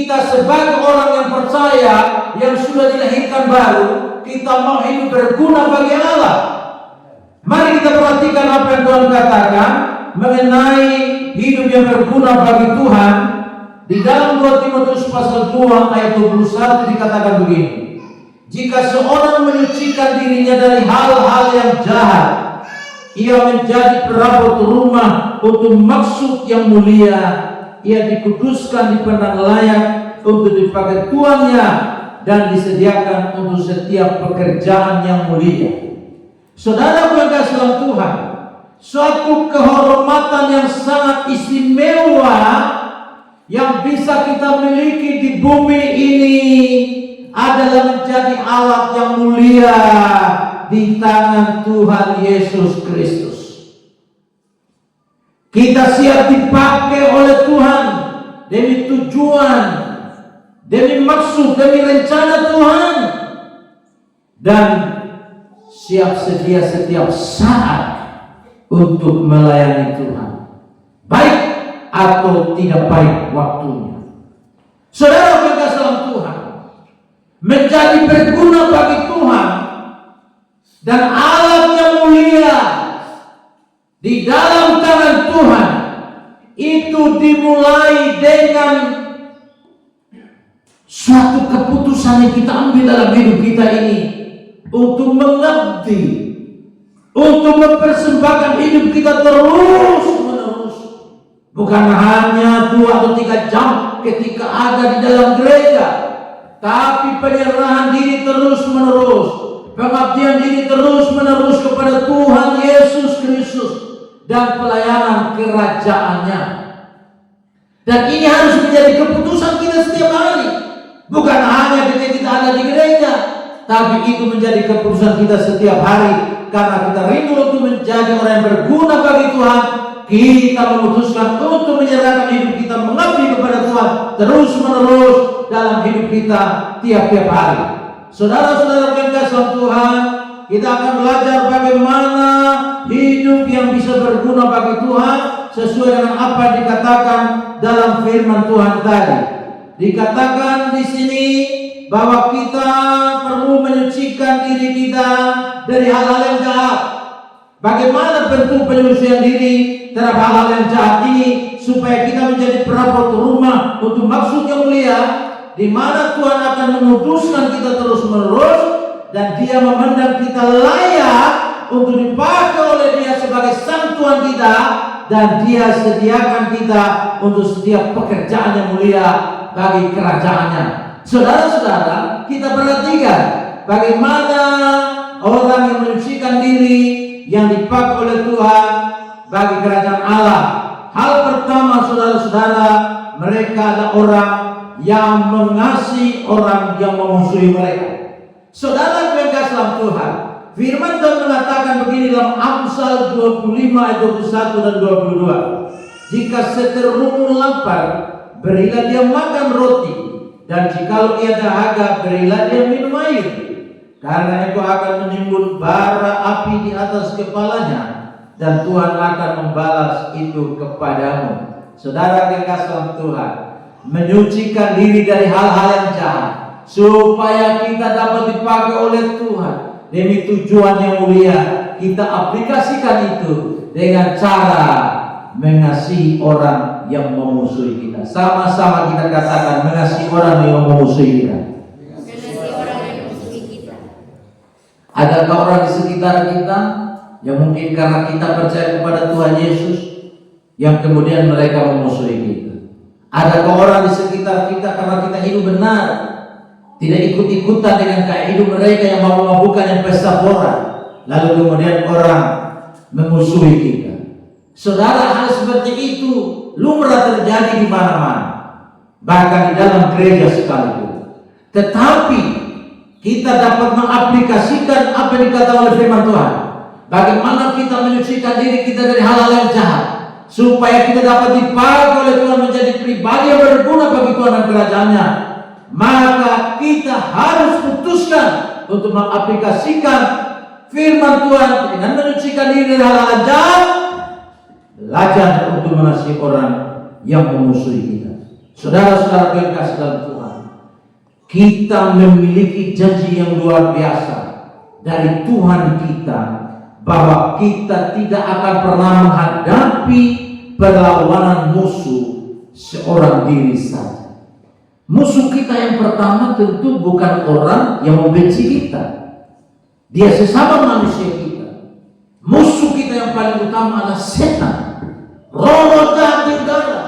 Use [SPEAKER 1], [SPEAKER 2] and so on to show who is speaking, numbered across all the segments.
[SPEAKER 1] kita sebagai orang yang percaya, yang sudah dilahirkan baru, kita mau hidup berguna bagi Allah. Mari kita perhatikan apa yang Tuhan katakan mengenai hidup yang berguna bagi Tuhan. Di dalam 2 Timotius pasal 2 ayat 21 dikatakan begini. Jika seorang menyucikan dirinya dari hal-hal yang jahat, ia menjadi perabot rumah untuk maksud yang mulia, ia dikuduskan, dipandang layak untuk dipakai tuannya, dan disediakan untuk setiap pekerjaan yang mulia. Saudara yang kasih dalam Tuhan, suatu kehormatan yang sangat istimewa yang bisa kita miliki di bumi ini adalah menjadi alat yang mulia di tangan Tuhan Yesus Kristus. Kita siap dipakai oleh Tuhan demi tujuan, demi maksud, demi rencana Tuhan, dan siap sedia setiap saat untuk melayani Tuhan, baik atau tidak baik waktunya. Saudara yang dalam Tuhan, menjadi berguna bagi Tuhan dan alat yang mulia di dalam tangan Tuhan itu dimulai dengan suatu keputusan yang kita ambil dalam hidup kita ini untuk mengabdi, untuk mempersembahkan hidup kita terus menerus, bukan hanya 2 atau 3 jam ketika ada di dalam gereja, tapi penyerahan diri terus menerus, pengabdian diri terus menerus kepada Tuhan Yesus Kristus dan pelayanan kerajaannya. Dan ini harus menjadi keputusan kita setiap hari, bukan hanya ketika kita ada di gereja, tapi itu menjadi keputusan kita setiap hari. Karena kita rindu untuk menjadi orang yang berguna bagi Tuhan, kita memutuskan untuk menyerahkan hidup kita mengabdi kepada Tuhan terus menerus dalam hidup kita tiap-tiap hari. Saudara-saudara yang kasih Tuhan, kita akan belajar bagaimana hidup yang bisa berguna bagi Tuhan sesuai dengan apa yang dikatakan dalam firman Tuhan tadi. Dikatakan di sini bahwa kita perlu menyucikan diri kita dari hal-hal yang jahat. Bagaimana bentuk penyucian diri terhadap hal-hal yang jahat ini supaya kita menjadi perabot rumah untuk maksud yang mulia, di mana Tuhan akan menguduskan kita terus-menerus dan Dia memandang kita layak untuk dipakai oleh Dia sebagai sang Tuhan kita, dan Dia sediakan kita untuk setiap pekerjaan yang mulia bagi kerajaannya. Saudara-saudara, kita perhatikan bagaimana orang yang menyucikan diri yang dipakai oleh Tuhan bagi kerajaan Allah. Hal pertama, saudara-saudara, mereka adalah orang yang mengasihi orang yang memusuhi mereka. Saudara yang kasih dalam Tuhan, firman Tuhan mengatakan begini dalam Amsal 25 ayat 21 dan 22. Jika seterumu lapar, berilah dia makan roti, dan jikalau ia dahaga, berilah dia minum air, karena itu akan menimbun bara api di atas kepalanya, dan Tuhan akan membalas itu kepadamu. Saudara yang kasih dalam Tuhan, menyucikan diri dari hal-hal yang jahat supaya kita dapat dipakai oleh Tuhan demi tujuan yang mulia. Kita aplikasikan itu dengan cara mengasihi orang yang memusuhi kita. Sama-sama kita katakan, mengasihi orang yang memusuhi kita. Adakah orang di sekitar kita yang mungkin karena kita percaya kepada Tuhan Yesus yang kemudian mereka memusuhi kita? Adakah orang di sekitar kita karena kita hidup benar, tidak ikut-ikutan dengan gaya hidup mereka yang mabuk-mabukan, yang pesta pora, lalu kemudian orang memusuhi kita? Saudara, hal seperti itu lumrah terjadi di mana-mana, bahkan di dalam gereja sekalipun. Tetapi kita dapat mengaplikasikan apa yang dikatakan oleh firman Tuhan. Bagaimana kita menyucikan diri kita dari hal-hal yang jahat, supaya kita dapat dipakai oleh Tuhan menjadi pribadi yang berguna bagi Tuhan dan kerajaannya. Maka kita harus putuskan untuk mengaplikasikan firman Tuhan dengan menyucikan diri dari hal-hal yang jahat, belajar untuk mengasihi orang yang memusuhi kita. Saudara-saudara kekasih dalam Tuhan, kita memiliki janji yang luar biasa dari Tuhan kita, bahwa kita tidak akan pernah menghadapi perlawanan musuh seorang diri saja. Musuh kita yang pertama tentu bukan orang yang membenci kita, dia sesama manusia kita. Musuh kita yang paling utama adalah setan, roh jahat di udara.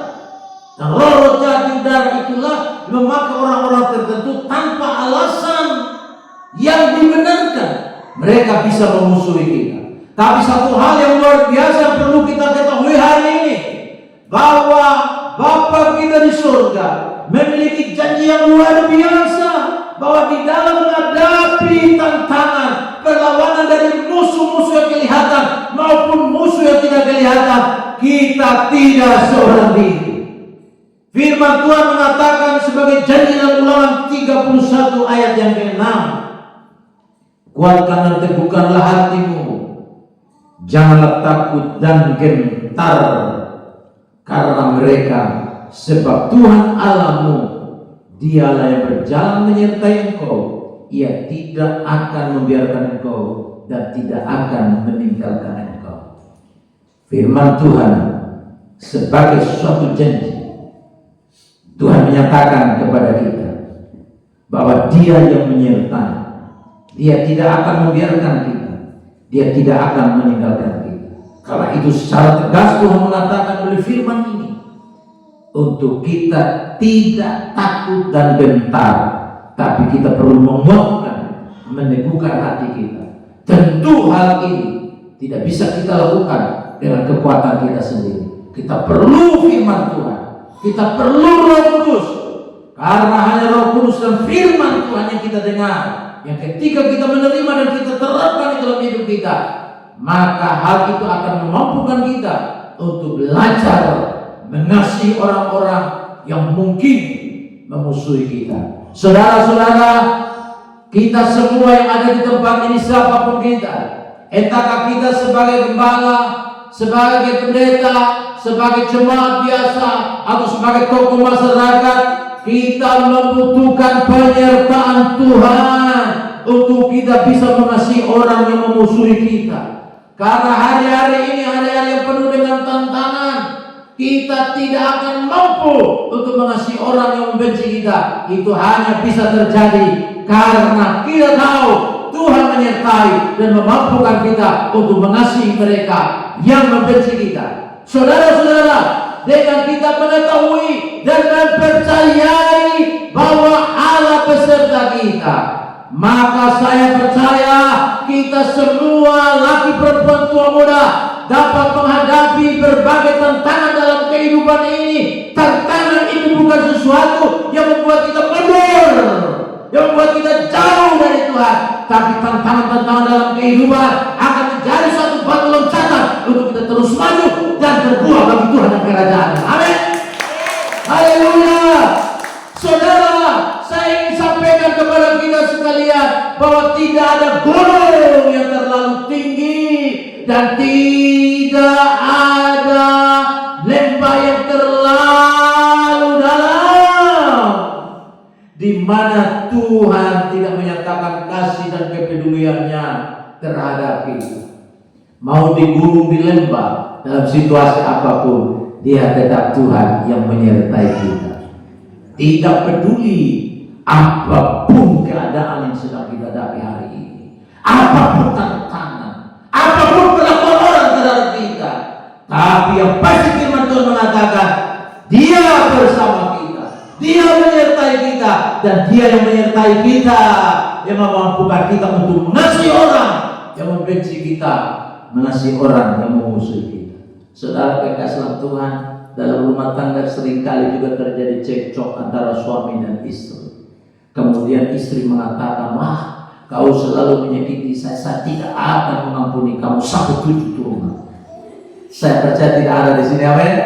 [SPEAKER 1] Dan roh jahat di udara itulah memakai orang-orang tertentu tanpa alasan yang dibenarkan, mereka bisa memusuhi kita. Tapi satu hal yang luar biasa yang perlu kita ketahui hari ini, bahwa Bapa kita di surga memiliki janji yang luar biasa, bahwa di dalam menghadapi tantangan, perlawanan dari musuh-musuh yang kelihatan maupun musuh yang tidak kelihatan, kita tidak seorang diri. Firman Tuhan mengatakan sebagai janji dalam Ulangan 31 ayat yang ke-6, kuatkan dan teguhkanlah hatimu, janganlah takut dan gentar karena mereka, sebab Tuhan Allahmu, dialah yang berjalan menyertai engkau, ia tidak akan membiarkan engkau dan tidak akan meninggalkan engkau. Firman Tuhan sebagai suatu janji, Tuhan menyatakan kepada kita bahwa Dia yang menyertai, Dia tidak akan membiarkan kita, Dia tidak akan meninggalkan kita. Karena itu secara tegas Tuhan mengatakan oleh firman ini, untuk kita tidak takut dan gentar, tapi kita perlu menguatkan, meneguhkan hati kita. Tentu hal ini tidak bisa kita lakukan dengan kekuatan kita sendiri. Kita perlu firman Tuhan, kita perlu Roh Kudus, karena hanya Roh Kudus dan firman Tuhan yang kita dengar, yang ketika kita menerima dan kita terapkan di dalam hidup kita, maka hal itu akan memampukan kita untuk belajar mengasihi orang-orang yang mungkin memusuhi kita. Saudara-saudara, kita semua yang ada di tempat ini, siapapun kita, entahkah kita sebagai gembala, sebagai pendeta, sebagai jemaat biasa, atau sebagai tokoh masyarakat, kita membutuhkan penyertaan Tuhan untuk kita bisa mengasihi orang yang memusuhi kita. Karena hari-hari ini hari-hari yang penuh dengan tantangan, kita tidak akan mampu untuk mengasihi orang yang membenci kita. Itu hanya bisa terjadi karena kita tahu Tuhan menyertai dan memampukan kita untuk mengasihi mereka yang membenci kita. Saudara-saudara, dengan kita mengetahui dan mempercayai bahwa Allah beserta kita, maka saya percaya kita semua, laki perempuan tua muda, dapat menghadapi berbagai tantangan dalam kehidupan ini. Tantangan itu bukan sesuatu yang membuat kita mundur, yang membuat kita jauh dari Tuhan, tapi tantangan-tantangan dalam kehidupan akan menjadi suatu batu loncatan untuk kita terus maju dan berbuah bagi Tuhan dan kerajaan. Amin. Haleluya. Saudara, saya ingin sampaikan kepada kita sekalian bahwa tidak ada gunung yang terlalu tinggi dan tidak ada lembah yang terlalu dalam di mana Tuhan tidak menyatakan kasih dan kepeduliannya terhadap kita. Mau di gunung, di lembah, dalam situasi apapun, Dia tetap Tuhan yang menyertai kita. Tidak peduli apapun keadaan yang sedang kita hadapi hari ini, apapun tantangan, apapun perlakuan orang terhadap kita, tapi yang pasti firman Tuhan mengatakan Dia bersama kita, Dia menyertai kita, dan Dia yang menyertai kita, yang memampukan kita untuk mengasihi orang yang membenci kita, mengasihi orang yang memusuhi kita. Saudara kekasih Tuhan, dalam rumah tangga seringkali juga terjadi cekcok antara suami dan istri. Kemudian istri mengatakan, "Wah, kau selalu menyakiti saya tidak akan mengampuni kamu sampai 7 turun." Saya percaya tidak ada di sini, amin.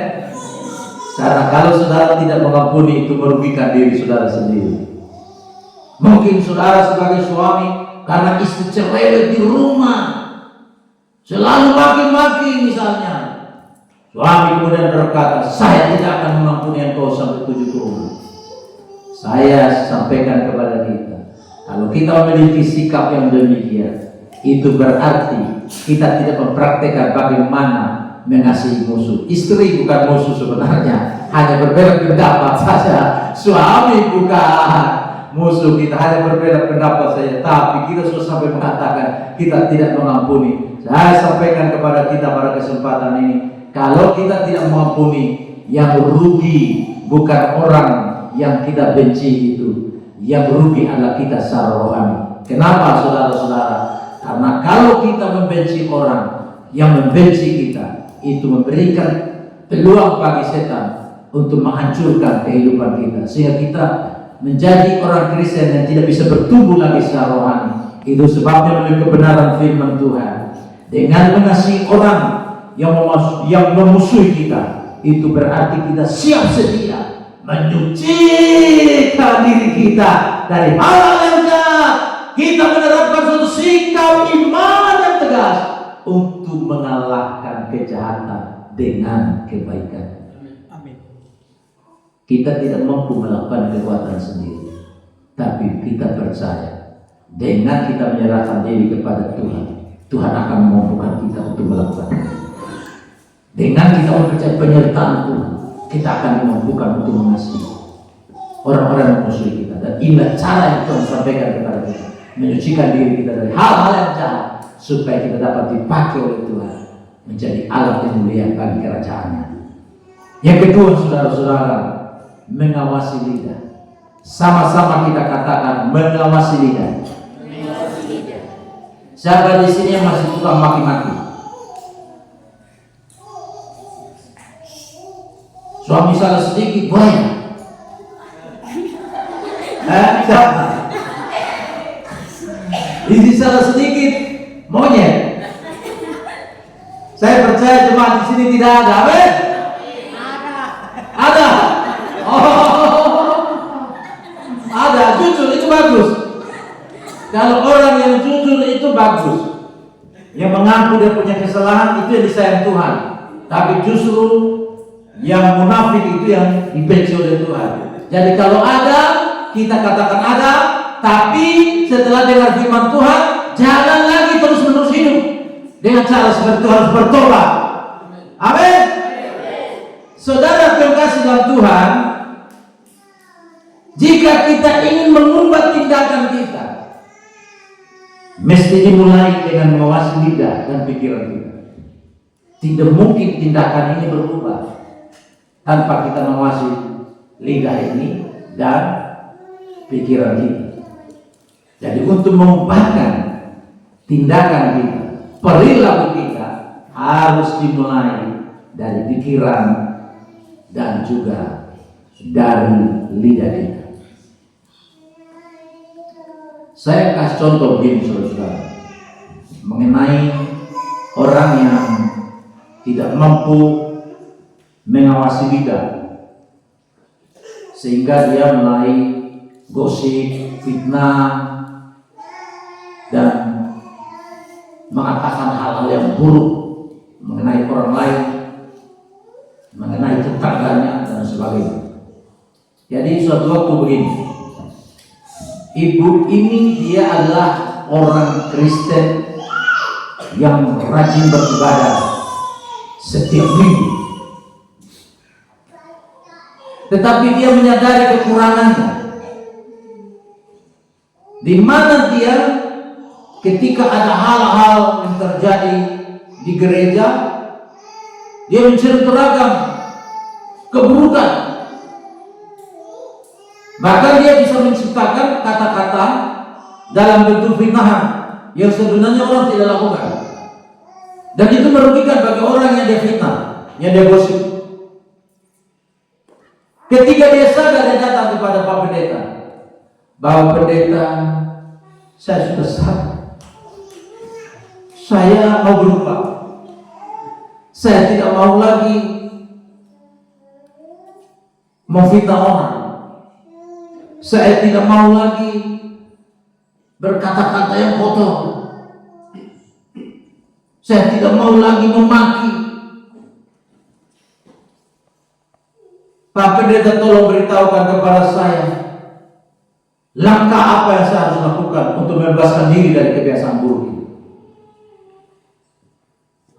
[SPEAKER 1] Karena kalau saudara tidak mengampuni, itu merugikan diri saudara sendiri. Mungkin saudara sebagai suami, karena istri cerewet di rumah, selalu maki-maki misalnya, Suami kemudian berkata, saya tidak akan mengampuni engkau sampai 7 turun. Saya sampaikan kepada kita, kalau kita memiliki sikap yang demikian, itu berarti kita tidak mempraktekkan bagaimana mengasihi musuh. Istri bukan musuh sebenarnya, hanya berbeda pendapat saja. Suami bukan musuh kita, hanya berbeda pendapat saja. Tapi kita sudah sampai mengatakan kita tidak mengampuni. Saya sampaikan kepada kita pada kesempatan ini, kalau kita tidak mengampuni, yang rugi bukan orang yang kita benci itu, yang rugi adalah kita secara rohani. Kenapa saudara-saudara? Karena kalau kita membenci orang yang membenci kita, itu memberikan peluang bagi setan untuk menghancurkan kehidupan kita, sehingga kita menjadi orang Kristen yang tidak bisa bertumbuh lagi secara rohani. Itu sebabnya melalui kebenaran firman Tuhan, dengan mengasihi orang yang memusuhi kita, itu berarti kita siap sedia menyucikan diri kita dari hal yang jahat. Kita menerapkan suatu sikap iman yang tegas untuk mengalahkan kejahatan dengan kebaikan.
[SPEAKER 2] Amin.
[SPEAKER 1] Kita tidak mampu melakukan kekuatan sendiri, tapi kita percaya dengan kita menyerahkan diri kepada Tuhan, Tuhan akan memampukan kita untuk melakukannya. Dengan kita mempercayai penyertaan Tuhan, kita akan dimampukan untuk mengasihi orang-orang yang memusuhi kita. Dan inilah cara yang Tuhan sampaikan kepada kita, menyucikan diri kita dari hal-hal yang jahat, supaya kita dapat dipakai oleh Tuhan menjadi alat yang mulia bagi kerajaannya. Yang kedua, saudara-saudara, mengawasi lidah. Sama-sama kita katakan mengawasi lidah. Siapa di sini yang masih suka maki-maki? Suami salah sedikit banyak. Siapa? Istri salah sedikit monyet. Saya percaya jemaat di sini tidak ada. Amin. Ada. Oh, ada. Jujur itu bagus. Kalau orang yang jujur itu bagus, yang mengaku dia punya kesalahan, itu yang disayang Tuhan. Tapi justru yang munafik itu yang dibenci oleh Tuhan. Jadi kalau ada, kita katakan ada, tapi setelah dengar firman Tuhan, jangan lagi terus-menerus hidup dengan cara seperti itu, harus bertobat. Amin. Saudara terkasih dalam Tuhan, jika kita ingin mengubah tindakan kita, mesti dimulai dengan mengawasi lidah dan pikiran kita. Tidak mungkin tindakan ini berubah tanpa kita mengawasi lidah ini dan pikiran kita. Jadi untuk mengubahkan tindakan kita, perilaku kita harus dimulai dari pikiran dan juga dari lidah kita. Saya kasih contoh begini saudara-saudara, mengenai orang yang tidak mampu mengawasi lidah, sehingga dia mulai gosip, fitnah, dan mengatakan hal-hal yang buruk mengenai orang lain, mengenai tetangganya dan sebagainya. Jadi suatu waktu begini, ibu ini dia adalah orang Kristen yang rajin beribadah setiap minggu, tetapi dia menyadari kekurangannya, di mana dia ketika ada hal-hal yang terjadi di gereja, dia menceritakan keburukan. Bahkan dia bisa menciptakan kata-kata dalam bentuk fitnahan yang sebenarnya orang tidak lakukan, dan itu merugikan bagi orang yang dia fitnah, yang dia gosip. Ketika dia sadar, dia datang kepada Pak Pendeta, bahwa pendeta, saya sudah sadar, saya mau berubah, saya tidak mau lagi memfitnah orang, saya tidak mau lagi berkata-kata yang kotor, saya tidak mau lagi memaki, Pak Pendeta tolong beritahukan kepada saya langkah apa yang saya harus lakukan untuk membebaskan diri dari kebiasaan buruk ini.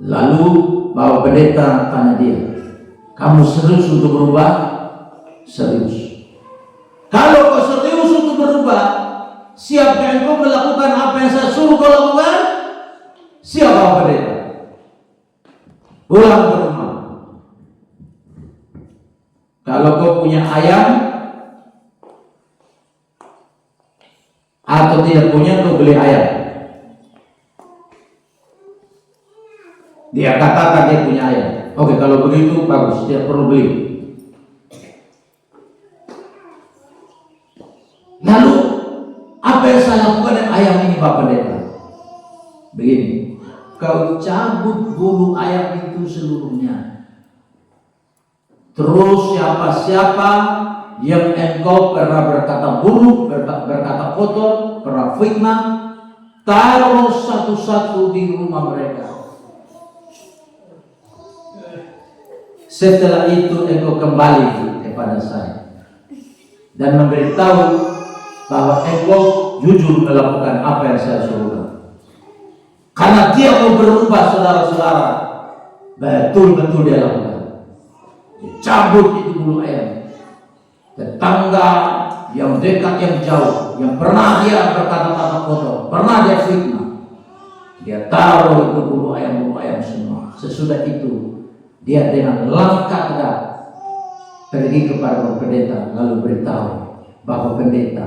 [SPEAKER 1] Lalu Bapak Pendeta tanya dia, kamu serius untuk berubah? Serius. Kalau kau serius untuk berubah, siapkah engkau melakukan apa yang saya suruh kau lakukan? Siap Bapak Pendeta. Pulang ke rumah. Kalau kau punya ayam atau tidak punya, kau beli ayam. Dia katakan dia punya ayam. Oke, kalau begitu bagus, dia perlu beli. Lalu apa yang saya lakukan dengan ayam ini Pak Pendeta? Begini, kau cabut bulu ayam itu seluruhnya. Terus siapa-siapa yang engkau pernah berkata buruk, berkata kotor, pernah fitnah, taruh satu-satu di rumah mereka. Setelah itu engkau kembali kepada saya dan memberitahu bahwa engkau jujur melakukan apa yang saya suruh. Karena dia mau berubah, saudara-saudara, betul-betul dia lakukan. Cabut itu bulu ayam. Tetangga yang dekat, yang jauh, yang pernah dia berkata-kata kotor, pernah dia fitnah, dia taruh itu bulu ayam semua. Sesudah itu dia dengan langkah tegak pergi kepada Bapak Pendeta, lalu beritahu, Bapak Pendeta,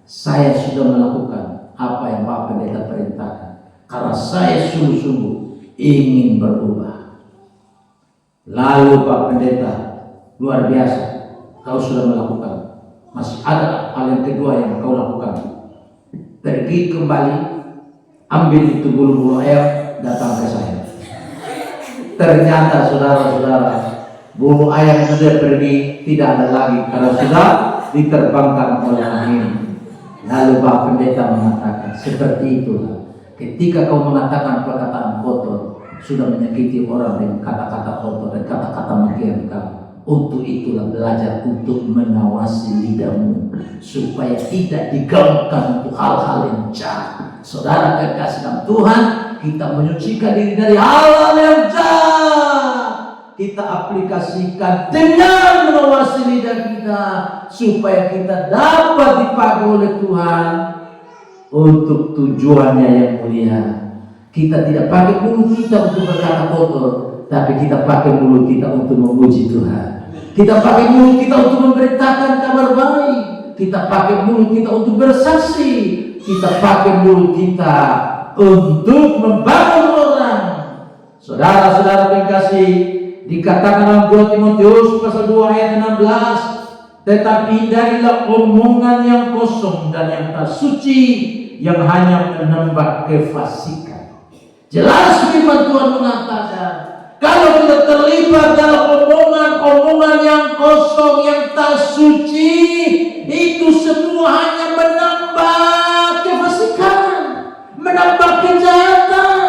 [SPEAKER 1] saya sudah melakukan apa yang Bapak Pendeta perintahkan karena saya sungguh-sungguh ingin berubah. Lalu Pak Pendeta, luar biasa, kau sudah melakukan. Masih ada hal yang kedua yang kau lakukan. Pergi kembali, ambil itu bulu-bulu ayam, datang ke saya. Ternyata saudara-saudara, bulu ayam sudah pergi, tidak ada lagi karena sudah diterbangkan oleh angin. Lalu Pak Pendeta mengatakan, seperti itulah ketika kau mengatakan perkataan kotor, sudah menyakiti orang dengan kata-kata kotor dan kata-kata menggiring kamu. Untuk itulah belajar untuk mengawasi lidahmu supaya tidak digaungkan untuk hal-hal yang jahat. Saudara kekasih dalam Tuhan, kita menyucikan diri dari hal-hal yang jahat. Kita aplikasikan dengan mengawasi lidah kita supaya kita dapat dipakai oleh Tuhan untuk tujuannya yang mulia. Kita tidak pakai mulut kita untuk berkata kotor, tapi kita pakai mulut kita untuk memuji Tuhan. Kita pakai mulut kita untuk memberitakan kabar baik. Kita pakai mulut kita untuk bersaksi. Kita pakai mulut kita untuk membangun orang. Saudara-saudara yang kasih, dikatakan dalam 2 Timotius pasal 2 ayat 16, tetapi hindarilah omongan yang kosong dan yang tak suci, yang hanya menambah kefasikan. Jelas firman Tuhan mengatakan, kalau kita terlibat dalam omongan yang kosong, yang tak suci, itu semua hanya menambah kefasikan, menambah kejahatan.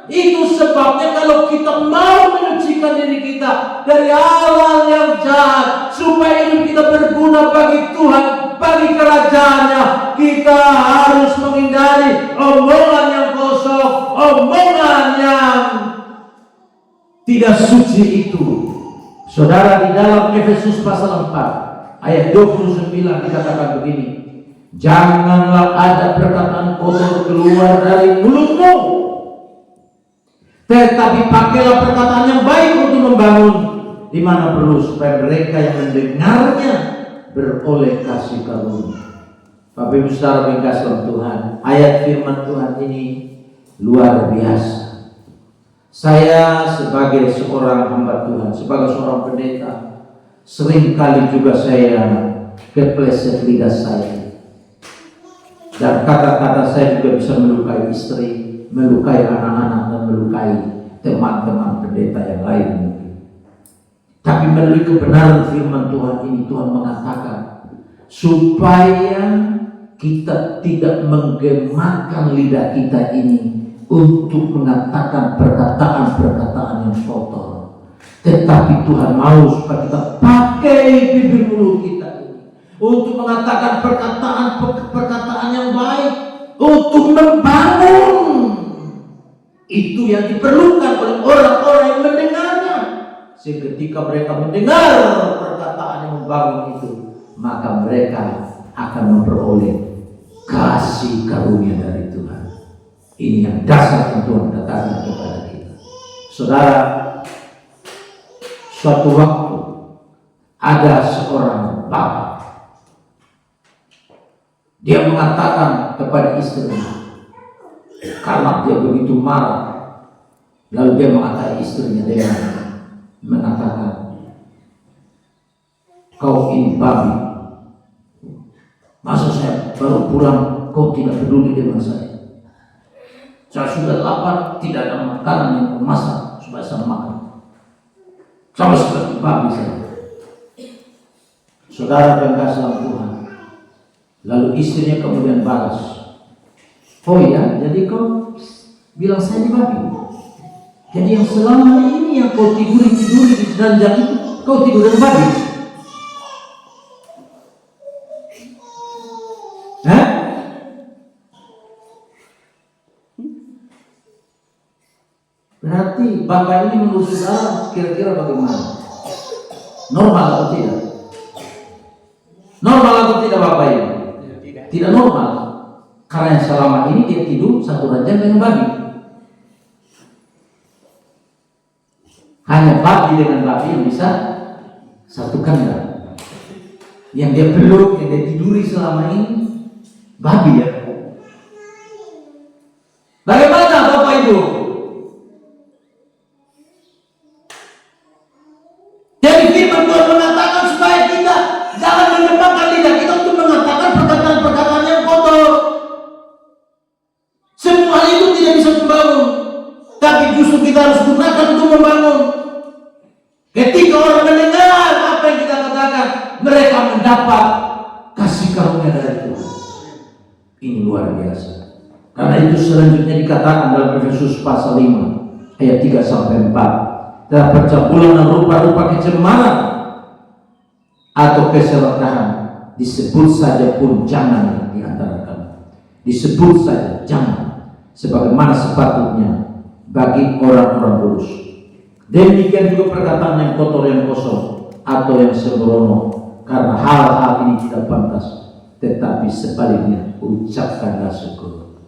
[SPEAKER 1] Itu sebabnya kalau kita mau menyucikan diri kita dari hal-hal yang jahat, supaya hidup kita berguna bagi Tuhan, bagi kerajaannya, kita harus menghindari omongan yang kosong, omongan yang tidak suci itu. Saudara, di dalam Efesus pasal 4 ayat 29 dikatakan begini, janganlah ada perkataan kotor keluar dari mulutmu, tetapi pakailah perkataan yang baik untuk membangun di mana perlu, supaya mereka yang mendengarnya beroleh kasih karunia. Bapak Ibu Saudara yang dikasihi Tuhan, ayat firman Tuhan ini luar biasa. Saya sebagai seorang hamba Tuhan, sebagai seorang pendeta, seringkali juga saya kepleset lidah saya, dan kata-kata saya juga bisa melukai istri, melukai anak-anak, dan melukai teman-teman pendeta yang lain mungkin. Tapi melalui kebenaran firman Tuhan ini, Tuhan mengatakan supaya kita tidak menggemarkan lidah kita ini untuk mengatakan perkataan-perkataan yang kotor, Tetapi Tuhan mau supaya kita pakai bibir mulut kita ini untuk mengatakan perkataan yang baik, untuk membangun. Itu yang diperlukan oleh orang-orang yang mendengarnya. Seketika mereka mendengar perkataan yang membangun itu, maka mereka akan memperoleh kasih karunia dari Tuhan. Ini yang dasar yang Tuhan katakan kepada kita. Saudara, suatu waktu ada seorang bapak. Dia mengatakan kepada istrinya, karena dia begitu marah, lalu dia mengatakan istrinya, dia mengatakan, kau ini babi. Masa saya baru pulang, kau tidak peduli dengan saya. Saya sudah lapar, tidak ada makanan yang kau masak supaya saya makan. Sama seperti babi saya. Saudara yang kasih dalam Tuhan. Lalu istrinya kemudian balas, oh ya, jadi kau bilang saya babi. Jadi yang selama ini yang kau tiduri di ranjang itu, kau tidur dengan babi. Hah? Berarti bapak ini menurut saudara kira-kira bagaimana? Normal atau tidak? Normal atau tidak bapak ini? Tidak normal. Karena selama ini dia tidur satu ranjang dengan babi. Hanya babi dengan babi yang bisa satu kandang. Yang dia peluk, yang dia tiduri selama ini babi ya. Bagaimana Bapak Ibu? Jadi firman Tuhan mengatakan supaya kita jangan mengembangkan lidah kita untuk mengatakan perkataan-perkataan yang kotor. Semua itu tidak bisa membangun, tapi justru kita harus gunakan untuk membangun. Ketika orang mendengar apa yang kita katakan, mereka mendapat kasih karunia dari Tuhan. Ini luar biasa. Karena itu selanjutnya dikatakan dalam Efesus pasal 5 ayat 3 sampai 4. Telah percabulan rupa-rupa kecemaran atau keserakahan, disebut saja pun jangan di antara kamu. Disebut saja jangan, sebagaimana sepatutnya bagi orang-orang lurus. Demikian juga perkataan yang kotor, yang kosong, atau yang sembrono, karena hal-hal ini tidak pantas. Tetapi sebaliknya ucapkanlah syukur.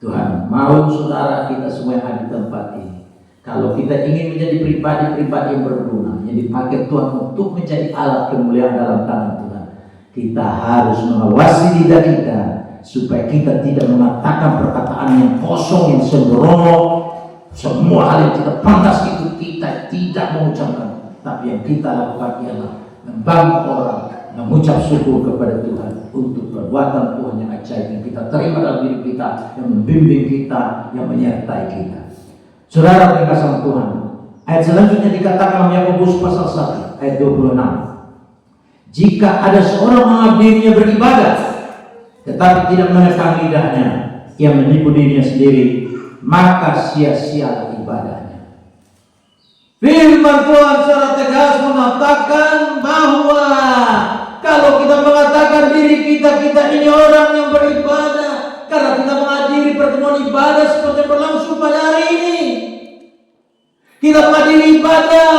[SPEAKER 1] Tuhan mau saudara kita semua yang ada di tempat ini, kalau kita ingin menjadi pribadi-pribadi yang berguna, yang dipakai Tuhan untuk menjadi alat kemuliaan dalam tangan Tuhan, kita harus mengawasi lidah kita supaya kita tidak mengatakan perkataan yang kosong, yang sembrono. Semua hal yang tidak pantas itu kita tidak mengucapkan, tapi yang kita lakukan ialah membangun orang, mengucap syukur kepada Tuhan untuk perbuatan Tuhan yang ajaib yang kita terima dalam diri kita, yang membimbing kita, yang menyertai kita. Saudara yang kasih Tuhan, ayat selanjutnya dikatakan dalam Yakobus pasal 1 ayat 26. Jika ada seorang menganggap dirinya beribadah, tetapi tidak menekan lidahnya, ia menipu dirinya sendiri, maka sia-sia ibadahnya. Firman Tuhan secara tegas mengatakan bahwa kalau kita mengatakan diri kita ini orang yang beribadah, karena kita menghadiri pertemuan ibadah seperti yang berlangsung pada hari ini, kita menghadiri ibadah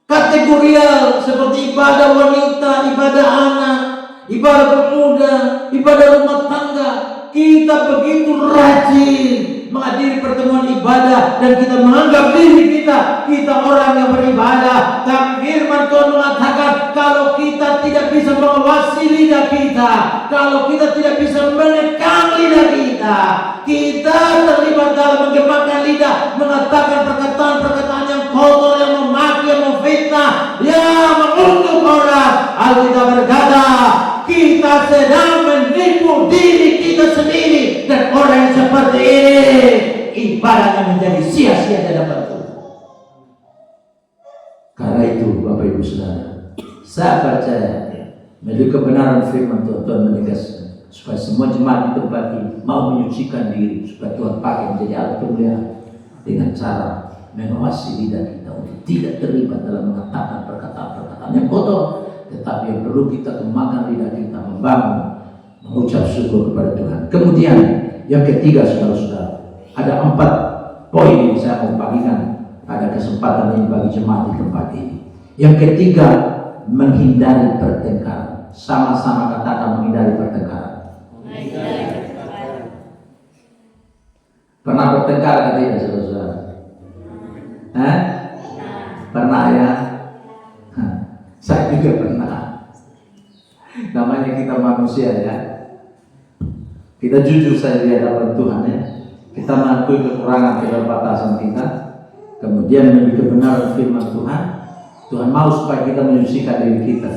[SPEAKER 1] kategorial seperti ibadah wanita, ibadah anak, ibadah pemuda, ibadah rumah tangga. Kita begitu rajin menghadiri pertemuan ibadah dan kita menganggap diri kita orang yang beribadah. Dan firman Tuhan mengatakan kalau kita tidak bisa mengawasi lidah kita, kalau kita tidak bisa menekan lidah kita terlibat dalam mengembangkan lidah, mengatakan perkataan-perkataan yang kotor, yang memaki, yang memfitnah, yang mengutuk orang. Alkitab berkata kita sedang menipu diri kita sendiri, dan orang yang seperti ini ibadahnya menjadi sia-sia di hadapan Tuhan. Karena itu Bapak Ibu Saudara, saya percaya melalui kebenaran firman Tuhan menegaskan supaya semua jemaat di tempat ini mau menyucikan diri supaya Tuhan pakai menjadi alat kemuliaan dengan cara mengawasi lidah kita untuk tidak terlibat dalam mengatakan perkataan-perkataan yang kotor, tetapi yang perlu kita kembangkan lidah kita membangun, mengucap syukur kepada Tuhan. Kemudian yang ketiga, saudara-saudara, ada 4 poin yang saya mau bagikan pada kesempatan ini bagi jemaat di tempat ini. Yang ketiga, menghindari pertengkaran. Sama-sama katakan menghindari pertengkaran. Pernah bertengkar atau tidak, saudara-saudara? Pernah ya? Saya juga pernah. Namanya kita manusia ya. Kita jujur saja di hadapan Tuhan ya. Kita mengakui kekurangan, keterbatasan kita. Kemudian demi kebenaran firman Tuhan, Tuhan mau supaya kita menyucikan diri kita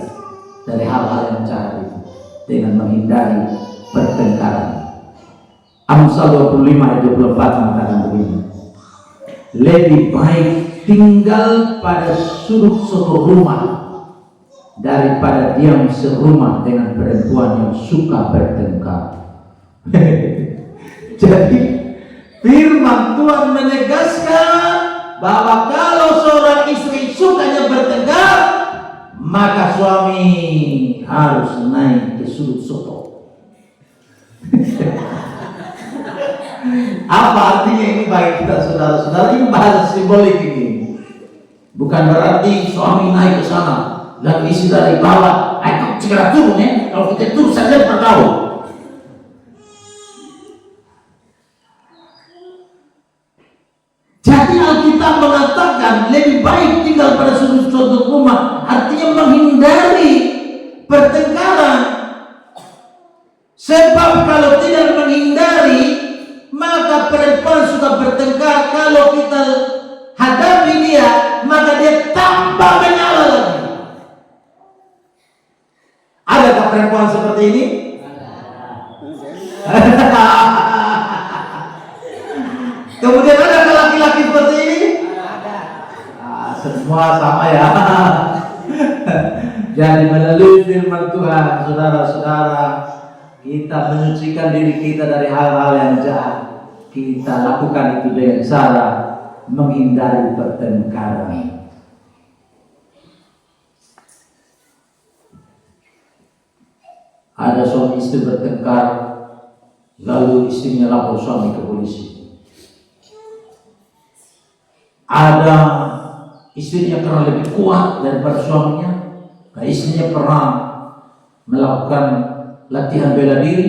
[SPEAKER 1] dari hal-hal yang jahat itu dengan menghindari pertengkaran. Amsal 25 ayat 24 mengatakan begini: lebih baik tinggal pada sudut suatu rumah daripada diam serumah dengan perempuan yang suka bertengkar. Jadi firman Tuhan menegaskan bahwa kalau seorang istri sukanya bertengkar, maka suami harus naik ke sudut soto. Apa artinya ini bagi kita, saudara-saudara? Ini bahasa simbolik ini. Bukan berarti suami naik ke sana dan istri dari bawah, ayo segera turun ya. Kalau kita turun saja bertahu. Jadi Alkitab mengatakan lebih baik tinggal pada sudut-sudut rumah, artinya menghindari pertengkaran. Sebab kalau tidak menghindari, maka perempuan suka bertengkar. Kalau kita hadapi dia, maka dia tambah menyala lagi. Adakah perempuan seperti ini? Kemudian adakah laki-laki seperti ini? Semua sama ya. Jadi melalui firman Tuhan, saudara-saudara, kita menyucikan diri kita dari hal-hal yang jahat. Kita lakukan itu dengan cara menghindari pertengkaran. Ada suami istri bertengkar, lalu istrinya lapor suami ke polisi. Ada istrinya karena lebih kuat daripada suaminya, istrinya pernah melakukan latihan bela diri,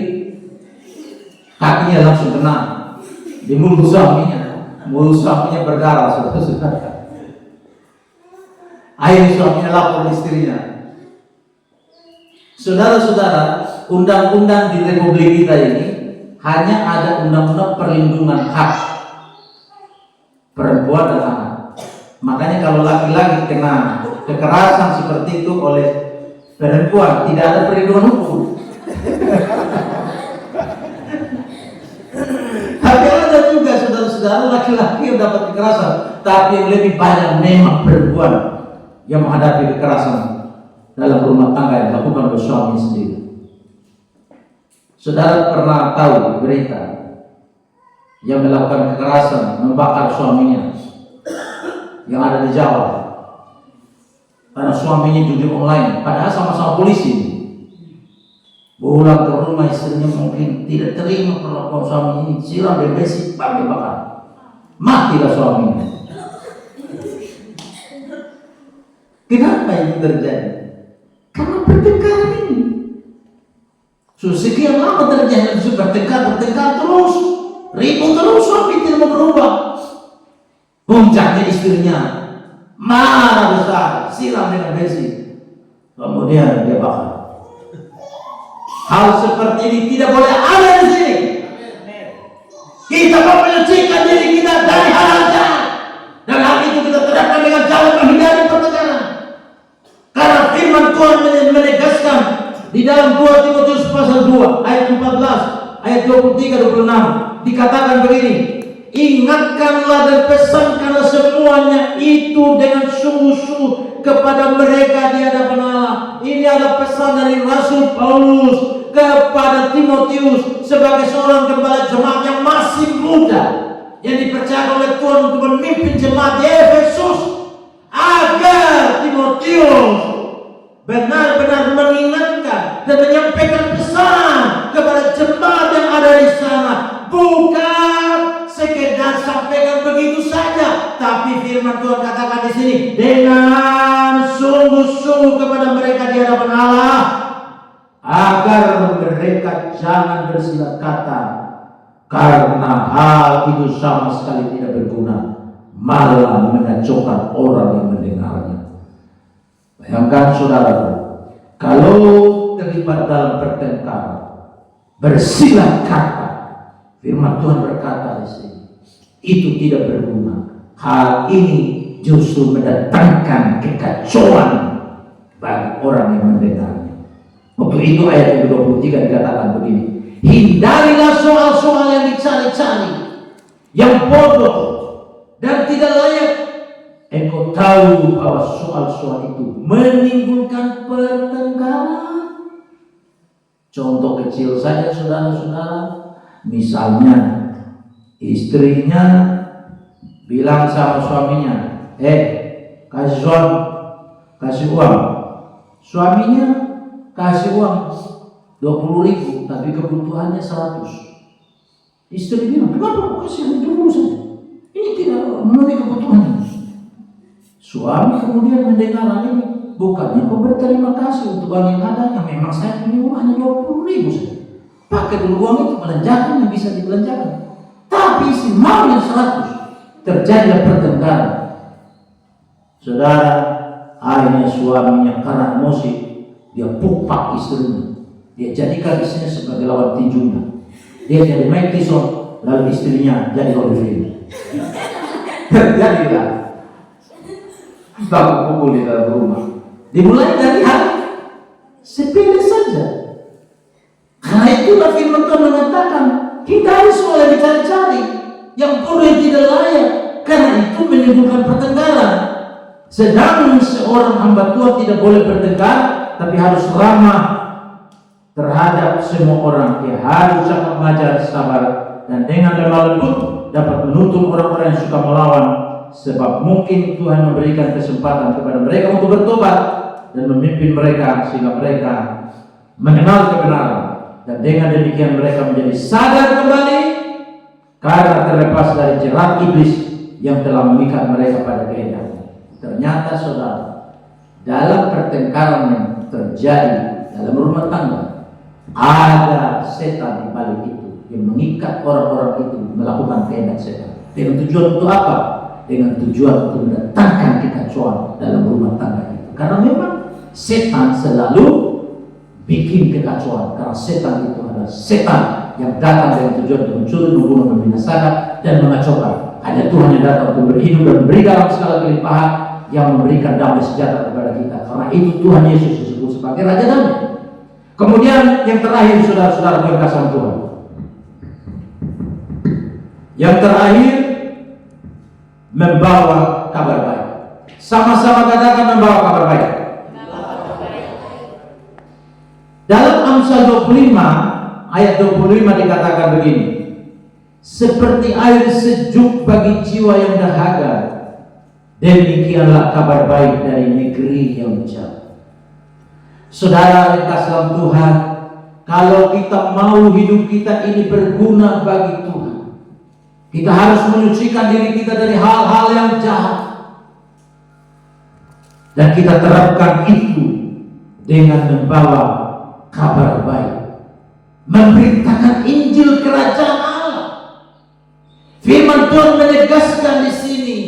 [SPEAKER 1] kakinya langsung kena di mulut suaminya berdarah, saudara-saudara. Akhirnya suaminya lapor istrinya. Saudara-saudara, undang-undang di Republik kita ini hanya ada undang-undang perlindungan hak perempuan dan anak. Makanya kalau laki-laki kena kekerasan seperti itu oleh perempuan, tidak ada perlindungan hukum. Tapi ada juga saudara-saudara laki-laki yang dapat kekerasan, tapi yang lebih banyak memang perempuan yang menghadapi kekerasan dalam rumah tangga yang dilakukan oleh suami sendiri. Saudara pernah tahu berita yang melakukan kekerasan, membakar suaminya yang ada di Jawa karena suaminya judi online, padahal sama-sama polisi. Pulang ke rumah, istrinya mungkin tidak terima perlakuan suami ini, siram dan besi, bakar, matilah suaminya. Kenapa ini terjadi? Karena pertengkaran ini. Sekian lama terjadi, bertengkar terus, ribut terus, suami tidak mau berubah. Puncaknya istrinya marah besar, siram dengan besi, kemudian dia bakar. Hal seperti ini tidak boleh ada di sini. Kita mau menyucikan diri kita dari hal-hal jahat, dan hal itu kita terapkan dengan cara menghindari pertengkaran. Karena firman Tuhan menegaskan di dalam 2 Timotius pasal 2 ayat 14, ayat 23-26 dikatakan begini: ingatkanlah dan pesankanlah semuanya itu dengan sungguh-sungguh kepada mereka di hadapan Allah. Ini adalah pesan dari Rasul Paulus kepada Timotius sebagai seorang gembala jemaat yang masih muda. yang dipercayakan oleh Tuhan untuk memimpin jemaat di Efesus, agar Timotius benar-benar mengingatkan dan menyampaikan pesan kepada jemaat yang ada di sana, bukan sekedar sampaikan begitu saja, tapi firman Tuhan katakan di sini dengan sungguh-sungguh kepada mereka di hadapan Allah, agar mereka jangan bersilat kata, karena hal itu sama sekali tidak berguna, malah mengacaukan orang yang mendengarnya. Bayangkan saudara, kalau terlibat dalam pertengkaran, bersilat kata, firman Tuhan berkata di sini, itu tidak berguna. Hal ini justru mendatangkan kekacauan bagi orang yang mendengarnya. Untuk itu ayat yang ke-23 dikatakan begini, hindarilah soal-soal yang dicari-cari, yang bodoh dan tidak layak. Engkau tahu bahwa soal-soal itu menimbulkan pertengkaran. Contoh kecil saja saudara-saudara, misalnya istrinya bilang sama suaminya, kasih uang. Suaminya kasih uang 20.000, tapi kebutuhannya 100. Istri bilang, kenapa kau kasih 20 saja? Ini tidak memenuhi kebutuhannya. Suami kemudian mendengar hal ini, bukannya kau berterima kasih untuk uang yang ada, yang memang saya punya uang hanya 20.000 saja. Pakai dulu uang itu belanjakan yang bisa dibelanjakan. Tapi istri mau yang 100. Terjadi pertengkaran. Saudara, akhirnya suaminya karena emosi, dia pupak istrinya. Dia jadikan istrinya sebagai lawan tinjunya. Dia jadi Mike Tyson, lalu istrinya jadi Holyfield. Terjadilah baku pukul di dalam rumah. Dimulai dari hal sepele saja. Karena itulah firman Tuhan mengatakan, hindari soal yang dicari-cari, yang bodoh yang tidak layak, karena itu menimbulkan pertengkaran. Sedang seorang hamba Tuhan tidak boleh bertengkar, tapi harus ramah terhadap semua orang. Dia harus sangat mengajar sabar, dan dengan lemah lembut dapat menuntun orang-orang yang suka melawan, sebab mungkin Tuhan memberikan kesempatan kepada mereka untuk bertobat dan memimpin mereka sehingga mereka mengenal kebenaran, dan dengan demikian mereka menjadi sadar kembali karena terlepas dari jerat iblis yang telah mengikat mereka pada kehendaknya. Ternyata saudara, dalam pertengkaran yang terjadi dalam rumah tangga, ada setan di balik itu yang mengikat orang-orang itu melakukan kehendak setan. Dengan tujuan untuk apa? Dengan tujuan untuk mendatangkan kekacauan dalam rumah tangga itu. Karena memang setan selalu bikin kekacauan, karena setan itu adalah setan yang datang dengan tujuan untuk mencuri, membunuh, membinasakan, dan mengacaukan. Hanya Tuhan yang datang untuk berhidup dan memberi dalam segala kelimpahan, yang memberikan damai sejahtera kepada kita. Karena itu Tuhan Yesus disebut sebagai Raja Damai. Kemudian yang terakhir, saudara-saudara berkasih Tuhan, yang terakhir, membawa kabar baik. Sama-sama katakan membawa kabar baik. Dalam Amsal 25 ayat 25 dikatakan begini, seperti air sejuk bagi jiwa yang dahaga, demikianlah kabar baik dari negeri yang jauh. Saudara yang kasih dalam Tuhan, kalau kita mau hidup kita ini berguna bagi Tuhan, kita harus menyucikan diri kita dari hal-hal yang jahat, dan kita terapkan itu dengan membawa kabar baik, memberitakan Injil Kerajaan Allah. Firman Tuhan menegaskan di sini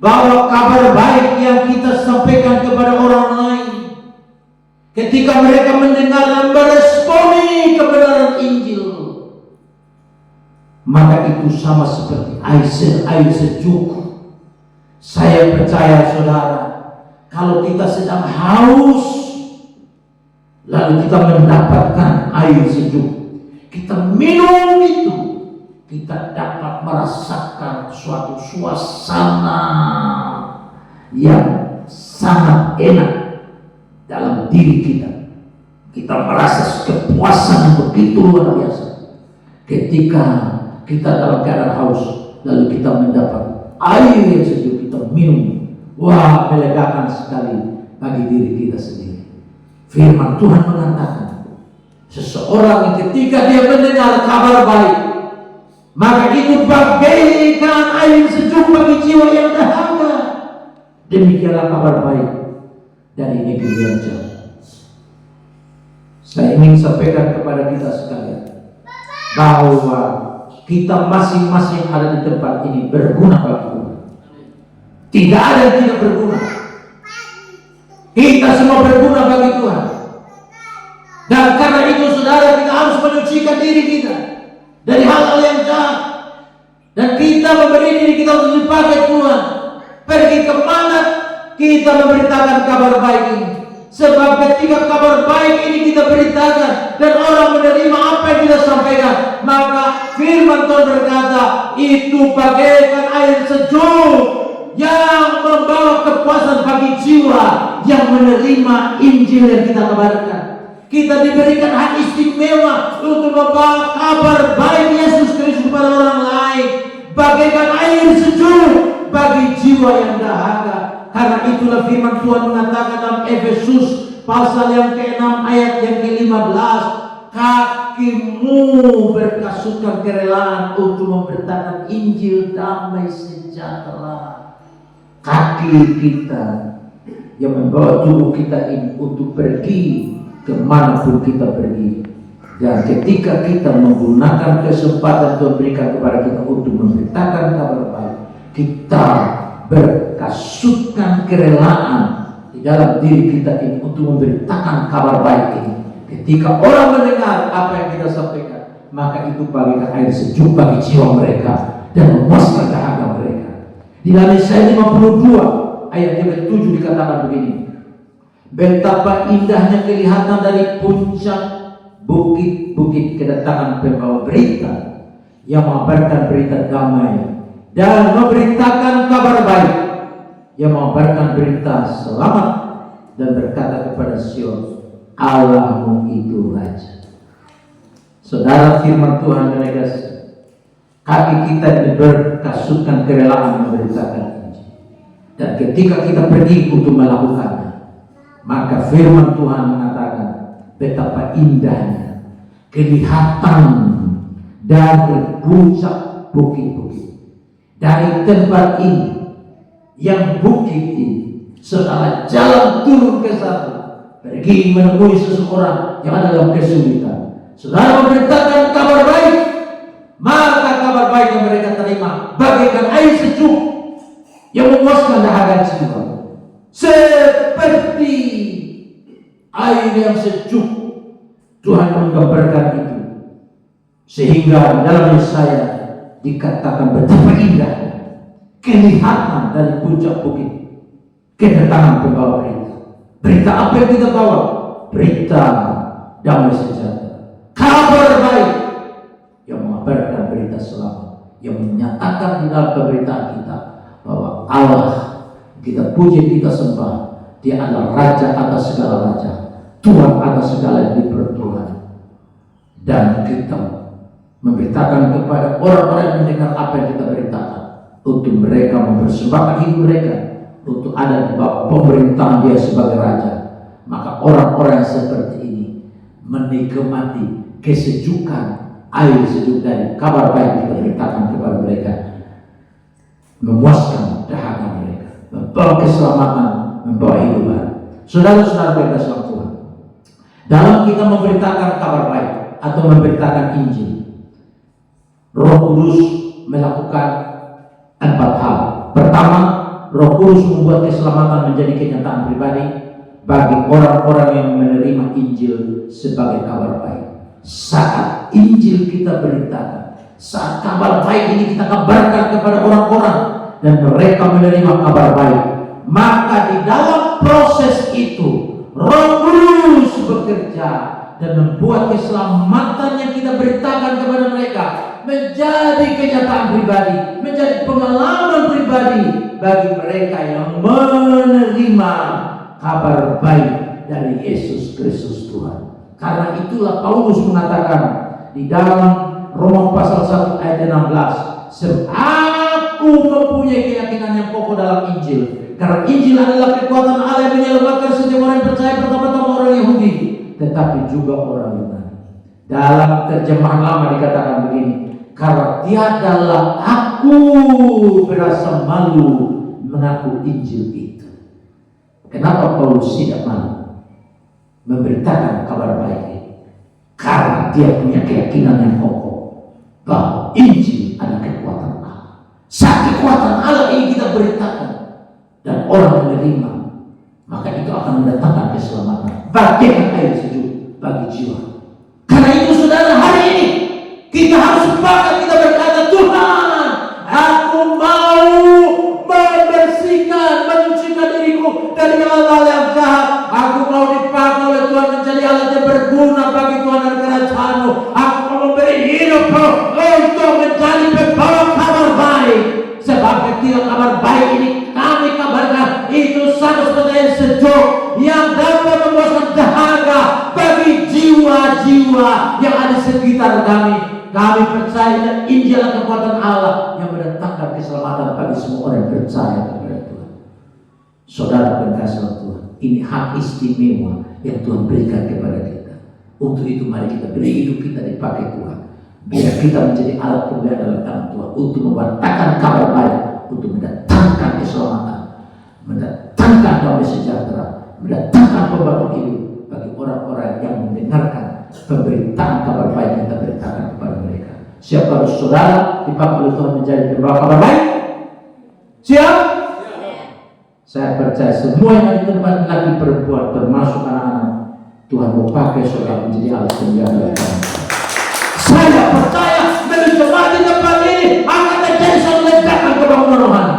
[SPEAKER 1] bahwa kabar baik yang kita sampaikan kepada orang lain, ketika mereka mendengar dan meresponi kebenaran Injil, maka itu sama seperti air sejuk. Saya percaya saudara, kalau kita sedang haus, lalu kita mendapatkan air sejuk, kita minum itu, kita dapat merasakan suatu suasana yang sangat enak dalam diri kita. Kita merasa kepuasan yang begitu luar biasa ketika kita dalam keadaan haus, lalu kita mendapat air yang sejuk, kita minum. Wah, melegakan sekali bagi diri kita sendiri. Firman Tuhan mengatakan, seseorang yang ketika dia mendengar kabar baik, maka itu bagaikan air sejuk bagi jiwa yang dahaga. Demikianlah kabar baik dari negeri yang jauh. Saya ingin sampaikan kepada kita sekalian bahwa kita masing-masing ada di tempat ini berguna bagi Tuhan. Tidak ada yang tidak berguna. Kita semua berguna bagi Tuhan. Dan karena itu saudara, kita harus menyucikan diri kita dari hal-hal yang jahat. Dan kita memberi diri kita untuk dipakai Tuhan. Pergi kemana kita memberitakan kabar baik ini. Sebab ketika kabar baik ini kita beritakan dan orang menerima apa yang kita sampaikan, maka firman Tuhan berkata, itu bagaikan air sejuk yang membawa kepuasan bagi jiwa yang menerima Injil yang kita kabarkan. Kita diberikan hak istimewa untuk membawa kabar baik Yesus Kristus kepada orang lain, bagaikan air sejuk bagi jiwa yang dahaga. Karena itulah firman Tuhan mengatakan dalam Efesus pasal yang ke-6 ayat yang ke-15, kakimu berkasutkan kerelaan untuk memberitakan Injil damai sejahtera. Kaki kita yang membawa tubuh kita ini untuk pergi kemanapun kita pergi. Dan ketika kita menggunakan kesempatan Tuhan berikan kepada kita untuk memberitakan kabar baik, kita berkasutkan kerelaan di dalam diri kita ini untuk memberitakan kabar baik ini. Ketika orang mendengar apa yang kita sampaikan, maka itu bagaikan air sejuk bagi jiwa mereka dan memuaskan dahaga mereka. Di dalam Yesaya 52 ayat yang ke-7 dikatakan begini, betapa indahnya kelihatan dari puncak bukit-bukit kedatangan pembawa berita yang mengabarkan berita damai dan memberitakan kabar baik, yang mengabarkan berita selamat dan berkata kepada Sion, Allahmu itu Raja. Saudara, firman Tuhan delegasi, kaki kita berkasutkan kerelaan memberitakan Injil. Dan ketika kita pergi untuk melakukannya, maka firman Tuhan mengatakan betapa indahnya kelihatan dari puncak bukit-bukit. Dari tempat ini, yang bukit ini, saudara jalan turun ke sana, pergi menemui seseorang yang ada dalam kesulitan. Saudara memberitakan kabar baik, maka kabar baik yang mereka terima bagaikan air sejuk yang memuaskan dahaga jiwa, seperti air yang sejuk. Tuhan menggambarkan itu, sehingga dalam Yesaya dikatakan betapa indah kelihatan dari puncak bukit kedatangan pembawa berita. Berita apa yang kita bawa? Berita damai sejahtera, kabar baik yang mengabarkan berita selamat, yang menyatakan di dalam pemberitaan kita bahwa Allah kita puji, kita sembah, Dia adalah Raja atas segala raja, Tuhan atas segala yang dipertuhan. Dan kita memberitakan kepada orang-orang yang mendengar apa yang kita beritakan, untuk mereka mempersembahkan hidup mereka untuk ada di bawah pemerintahan Dia sebagai Raja. Maka orang-orang seperti ini menikmati kesejukan air sejuk dari kabar baik yang kita beritakan kepada mereka, memuaskan dahaga mereka, membawa keselamatan, membawa hidup baru. Saudara-saudara yang kasih Tuhan, dalam kita memberitakan kabar baik atau memberitakan Injil, Roh Kudus melakukan 4 hal. Pertama, Roh Kudus membuat keselamatan menjadi kenyataan pribadi bagi orang-orang yang menerima Injil sebagai kabar baik. Saat Injil kita beritakan, saat kabar baik ini kita kabarkan kepada orang-orang dan mereka menerima kabar baik, maka di dalam proses itu Roh Kudus bekerja dan membuat keselamatan yang kita beritakan kepada mereka menjadi kenyataan pribadi, menjadi pengalaman pribadi bagi mereka yang menerima kabar baik dari Yesus Kristus Tuhan. Karena itulah Paulus mengatakan di dalam Roma pasal 1 ayat 16, aku mempunyai keyakinan yang pokok dalam Injil. Karena Injil adalah kekuatan Allah yang menyelamatkan setiap orang yang percaya, pertama-tama orang Yahudi, tetapi juga orang Yunani. Dalam terjemahan lama dikatakan begini, karena tiadalah aku berasa malu mengaku Injil itu. Kenapa Paulus tidak malu memberitakan kabar baik ini? Karena dia punya keyakinan yang kokoh bahwa Injil adalah kekuatan Allah. Saat kekuatan Allah ini kita beritakan dan orang menerima, maka itu akan mendatangkan keselamatan, bagaikan air sejuk bagi jiwa. Karena itu saudara, hari ini kita harus sepakat, kita berkata, Tuhan, aku mau membersihkan, menyucikan diriku dari hal-hal yang jahat. Aku mau dipakai oleh Tuhan menjadi alat yang berguna bagi Tuhan dan kerajaan-Mu. Aku mau memberi hidupku untuk menjadi pembawa kabar baik. Sebab ketika kabar baik ini kami kabarkan, itu satu air sejuk yang dapat membuat dahaga bagi jiwa-jiwa yang ada di sekitar kami. Kami percaya dan Injil adalah kekuatan Allah yang mendatangkan keselamatan bagi semua orang yang percaya kepada Tuhan. Saudara berkasih Tuhan, ini hak istimewa yang Tuhan berikan kepada kita. Untuk itu mari kita beri hidup kita dipakai Tuhan, biar kita menjadi alat kemuliaan dalam tangan Tuhan untuk memberitakan kabar baik, untuk mendatangkan keselamatan, mendatangkan damai sejahtera, mendatangkan pembangunan hidup bagi orang-orang yang mendengarkan pemberitaan kabar baik yang kita beritakan kepada mereka. Siap kalau saudara dipakai oleh Tuhan menjadi pembawa kabar baik? Siap? Saya percaya semua yang ada di tempat, laki perempuan termasuk anak-anak, Tuhan mau pakai saudara menjadi alat kemuliaan. Saya percaya menjemaat di tempat ini akan terjadi suatu ledakan kebangunan rohani,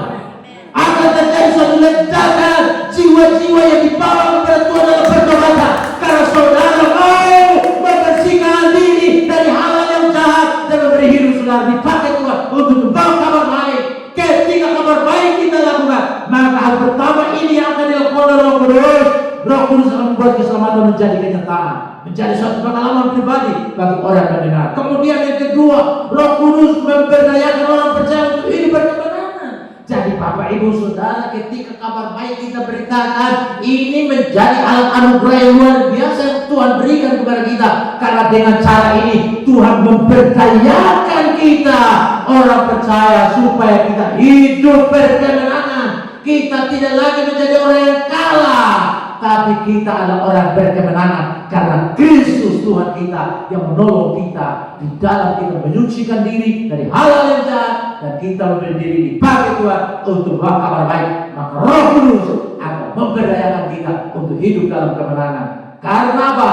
[SPEAKER 1] akan terjadi suatu ledakan jiwa-jiwa yang dibawa kepada Tuhan dalam pertobatan. Karena saudara mau membersihkan diri dari hal-hal yang jahat dan memberi hidup saudara dipakai Tuhan untuk membawa kabar baik. Ketika kabar baik kita lakukan, maka hal pertama ini yang akan dilakukan oleh Roh Kudus. Roh Kudus akan membuat keselamatan menjadi kenyataan, menjadi suatu pengalaman pribadi bagi orang yang mendengar. Kemudian yang kedua, Roh Kudus memberdayakan orang percaya untuk hidup berkemenangan. Jadi Bapak Ibu Saudara, ketika kabar baik kita beritakan, ini menjadi alat anugerah yang luar biasa yang Tuhan berikan kepada kita. Karena dengan cara ini Tuhan memberdayakan kita orang percaya supaya kita hidup berkemenangan. Kita tidak lagi menjadi orang yang kalah, tapi kita adalah orang berkemenangan karena Kristus Tuhan kita yang menolong kita di dalam kita menyucikan diri dari hal-hal yang jahat, dan kita memberi diri dipakai Tuhan untuk membawa kabar baik. Maka Roh Kudus akan memberdayakan kita untuk hidup dalam kemenangan. Karena apa?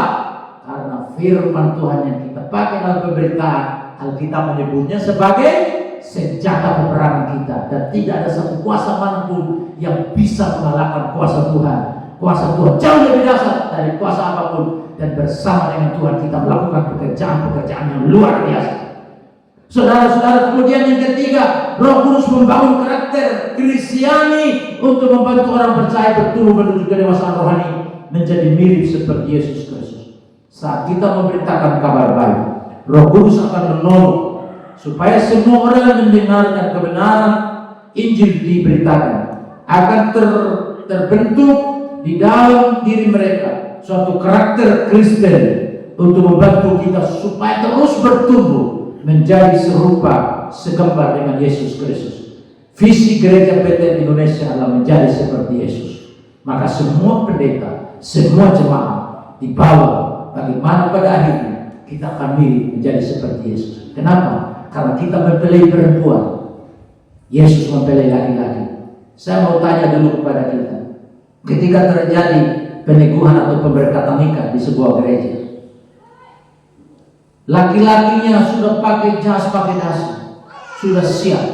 [SPEAKER 1] Karena firman Tuhan yang kita pakai dalam pemberitaan, Alkitab menyebutnya sebagai senjata peperangan kita, dan tidak ada satu kuasa manapun yang bisa mengalahkan kuasa Tuhan. Kuasa Tuhan jauh lebih dahsyat dari kuasa apapun, dan bersama dengan Tuhan kita melakukan pekerjaan-pekerjaan yang luar biasa. Saudara-saudara, kemudian yang ketiga, Roh Kudus membangun karakter Kristiani untuk membantu orang percaya bertumbuh menuju kedewasaan rohani menjadi mirip seperti Yesus Kristus. Saat kita memberitakan kabar baik, Roh Kudus akan menolong supaya semua orang yang mendengarkan kebenaran Injil diberitakan akan terbentuk di dalam diri mereka suatu karakter Kristen untuk membantu kita supaya terus bertumbuh menjadi serupa segambar dengan Yesus Kristus. Visi Gereja PT Indonesia adalah menjadi seperti Yesus. Maka semua pendeta, semua jemaat dibawa bagaimana pada akhirnya kita akan mirip menjadi seperti Yesus. Kenapa? Karena kita mempelai perempuan, Yesus mempelai laki-laki. Saya mau tanya dulu kepada kita, ketika terjadi peneguhan atau pemberkatan nikah di sebuah gereja, laki-lakinya sudah pakai jas, pakai dasi, sudah siap,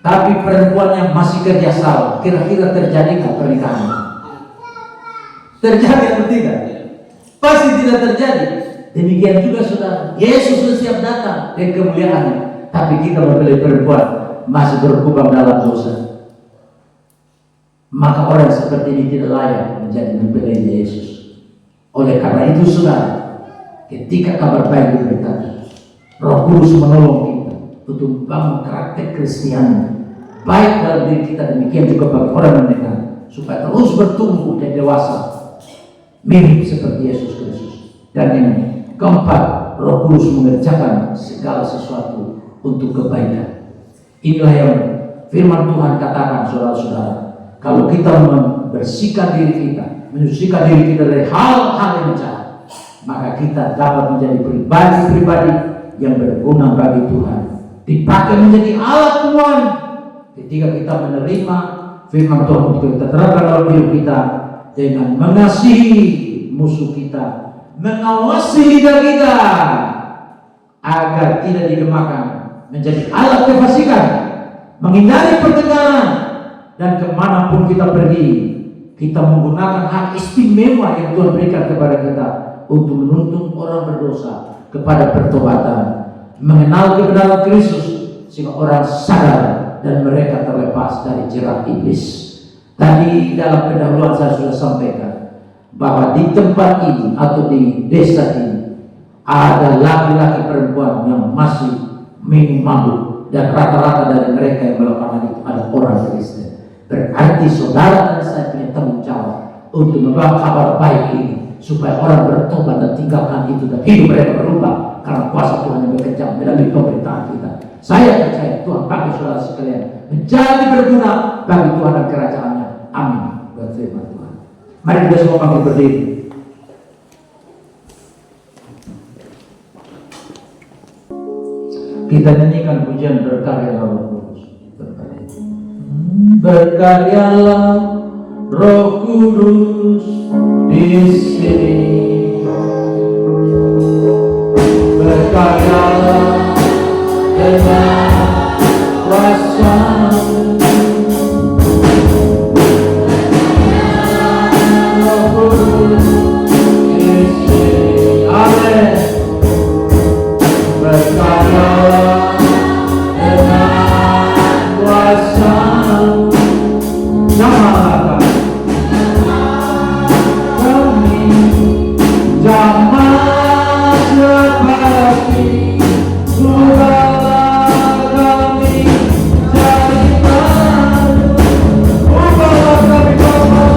[SPEAKER 1] tapi perempuan yang masih kerja salah, kira-kira terjadikah pernikahan? Terjadi atau tidak? Pasti tidak terjadi. Demikian juga saudara, Yesus sudah siap datang dan kemuliaannya, tapi kita mempelai perempuan masih berkubang dalam dosa. Maka orang seperti ini tidak layak menjadi mempelai Yesus. Oleh karena itu saudara, ketika kabar baik diberitakan, Roh Kudus menolong kita untuk membangun karakter Kristiani baik dalam diri kita, demikian juga bagi orang mendengar, supaya terus bertumbuh dan dewasa mirip seperti Yesus Kristus. Dan yang keempat, Roh Kudus mengerjakan segala sesuatu untuk kebaikan. Inilah yang firman Tuhan katakan, saudara-saudara, kalau kita membersihkan diri kita, menyucikan diri kita dari hal-hal yang jahat, maka kita dapat menjadi pribadi-pribadi yang berguna bagi Tuhan, dipakai menjadi alat Tuhan. Ketika kita menerima firman Tuhan untuk kita terapkan dalam hidup kita dengan mengasihi musuh kita, mengawasi lidah kita agar tidak digemakan, menjadi alat kefasikan, menghindari pertengkaran, dan kemanapun kita pergi, kita menggunakan hak istimewa yang Tuhan berikan kepada kita untuk menuntun orang berdosa kepada pertobatan, mengenal kebenaran Kristus sehingga orang sadar dan mereka terlepas dari jerat iblis. Tadi dalam pendahuluan saya sudah sampaikan bahwa di tempat ini atau di desa ini ada laki-laki perempuan yang masih minum mabuk, dan rata-rata dari mereka yang melakukan itu adalah orang Kristen. Berarti saudara dan saya punya tanggung jawab untuk membawa kabar baik ini supaya orang bertobat dan tinggalkan itu dan hidup mereka berubah karena kuasa Tuhan yang bekerja melalui pemerintahan kita. Saya percaya Tuhan pakai saudara sekalian menjadi berguna bagi Tuhan dan kerajaannya. Amin. Berfirman Tuhan. Mari kita semua bangkit berdiri. Kita nyanyikan pujian berkaryalah Roh Kudus. Berkaryalah Roh Kudus di sini. Berkaryalah dengan kuasa-Mu. Roh Kudus di sini. Amin. Berkaryalah dengan kuasa-Mu. Nyamalah kami, jamah seperti ubahlah kami jadi baru, ubahlah kami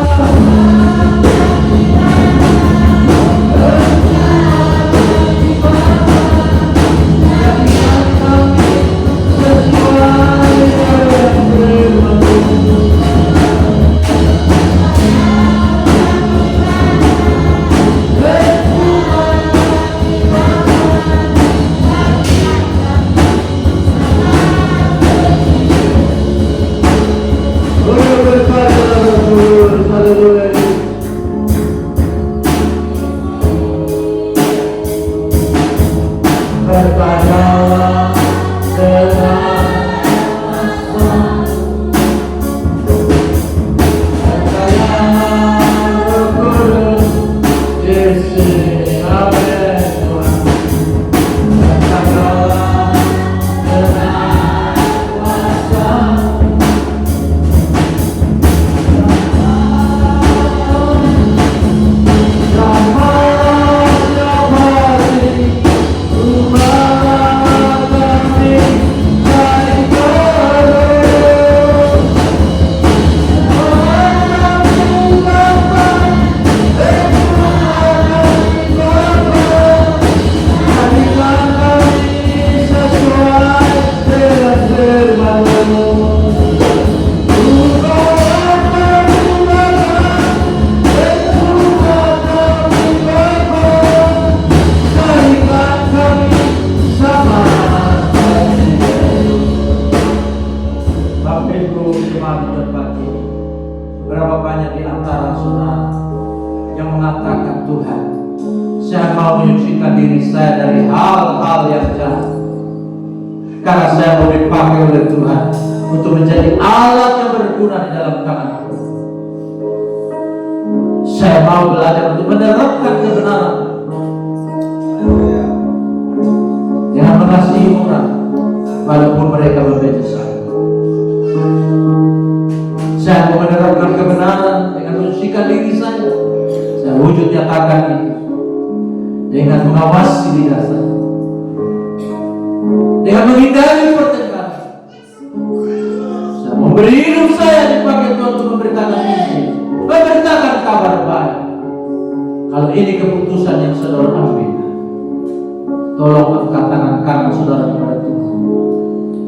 [SPEAKER 1] angkat tangan kanan saudara kepada Tuhan.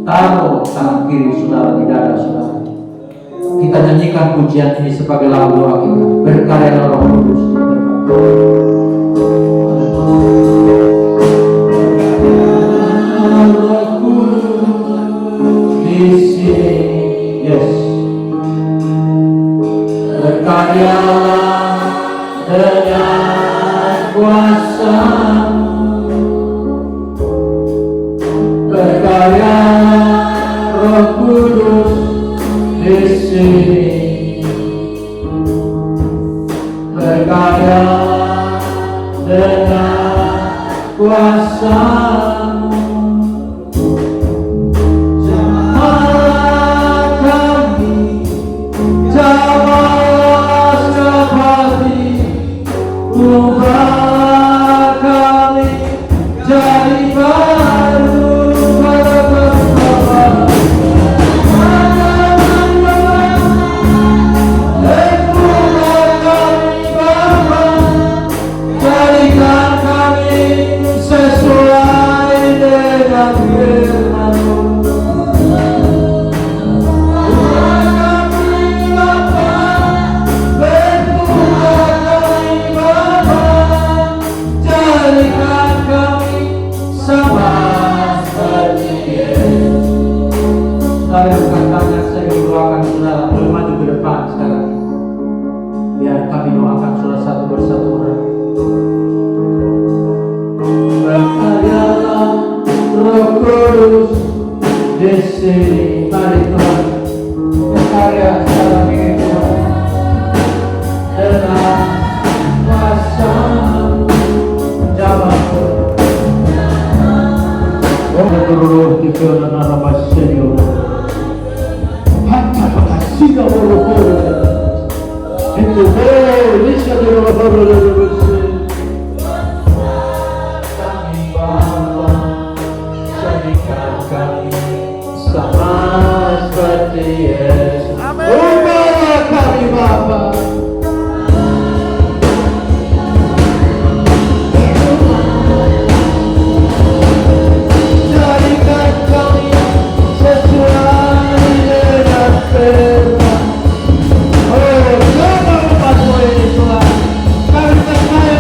[SPEAKER 1] Taruh tangan kiri saudara di dada saudara. Kita nyanyikan pujian ini sebagai lagu doa kita. Berkarya Roh Kudus di sini. Yes. Berkaryalah dengan kuasa, berkaryalah Roh Kudus di sini. Berkaryalah dengan kuasa. Ubah kami jadi baru pada bersama. Ubah kami Bapa, jadikan kami sesuai dengan firman-Mu. Biar kami doakan saudara satu persatu orang. Berkaryalah Roh Kudus di sini. Mari Tuhan berkarya dalam ini Tuhan dengan kuasa Jamaku. Terus kita nama Masedio. Hatta makasih Roh Kudus. Itu bisa dirohor kami Bapa, jadikan kami sama seperti Yesus. Ubahlah kami Bapa. Jadikan kami sesuai dengan firman. Kami percaya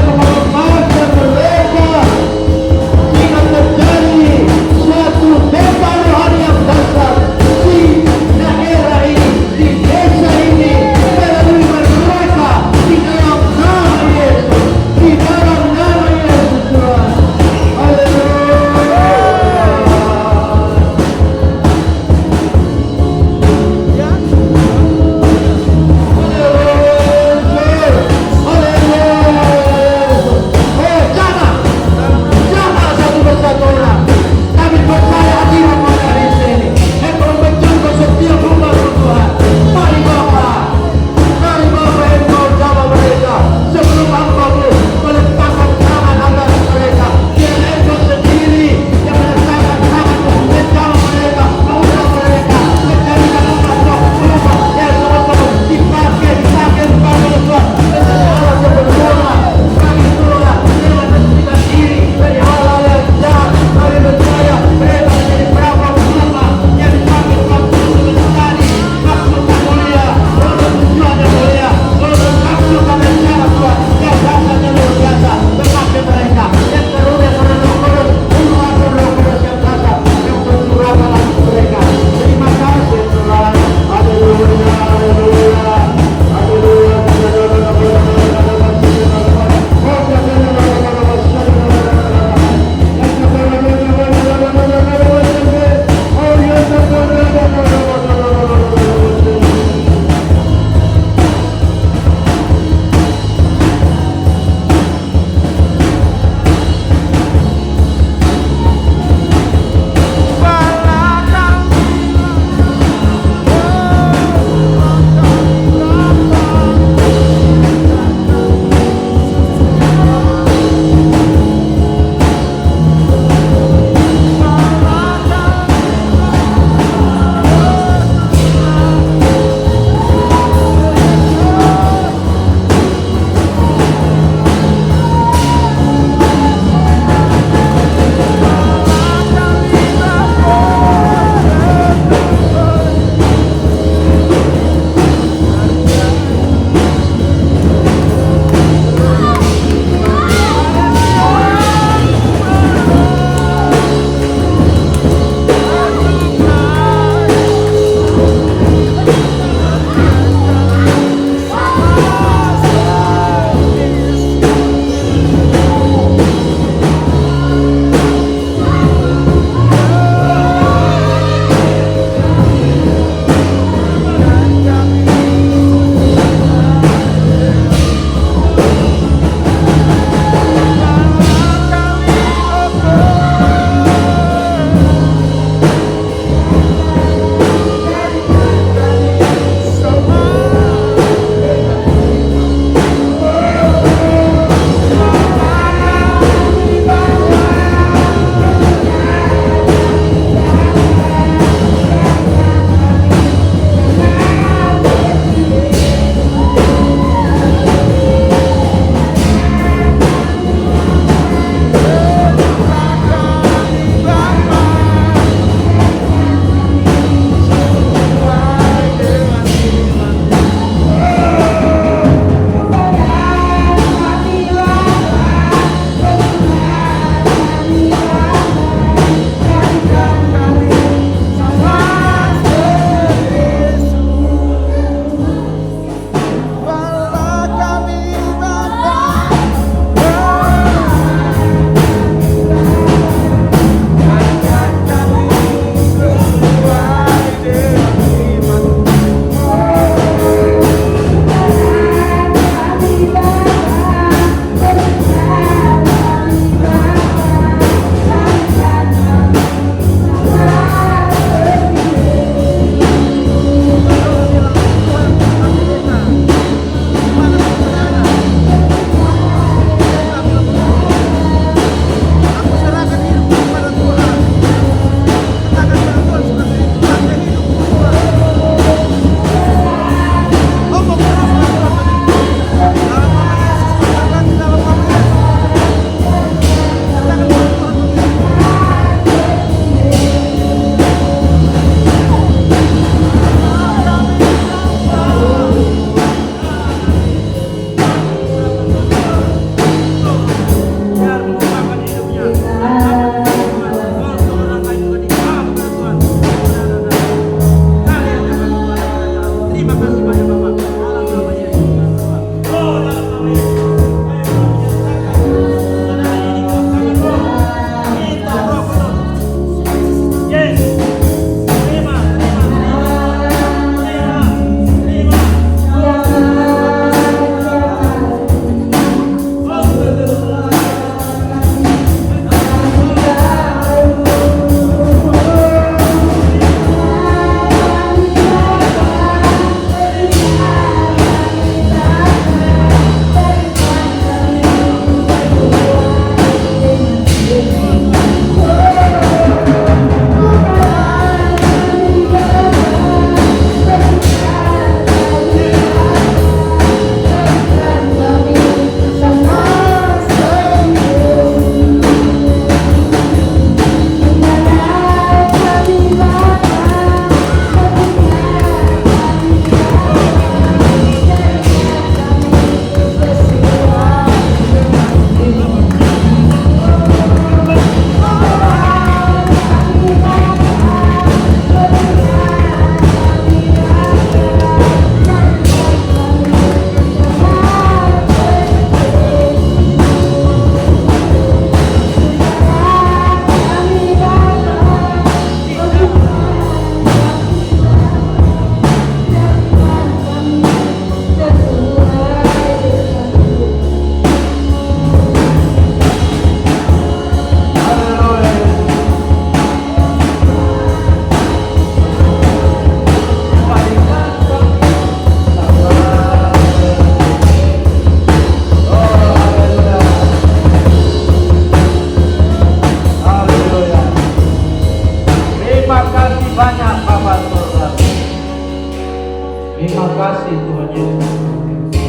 [SPEAKER 1] Terima kasih Tuhan Yesus.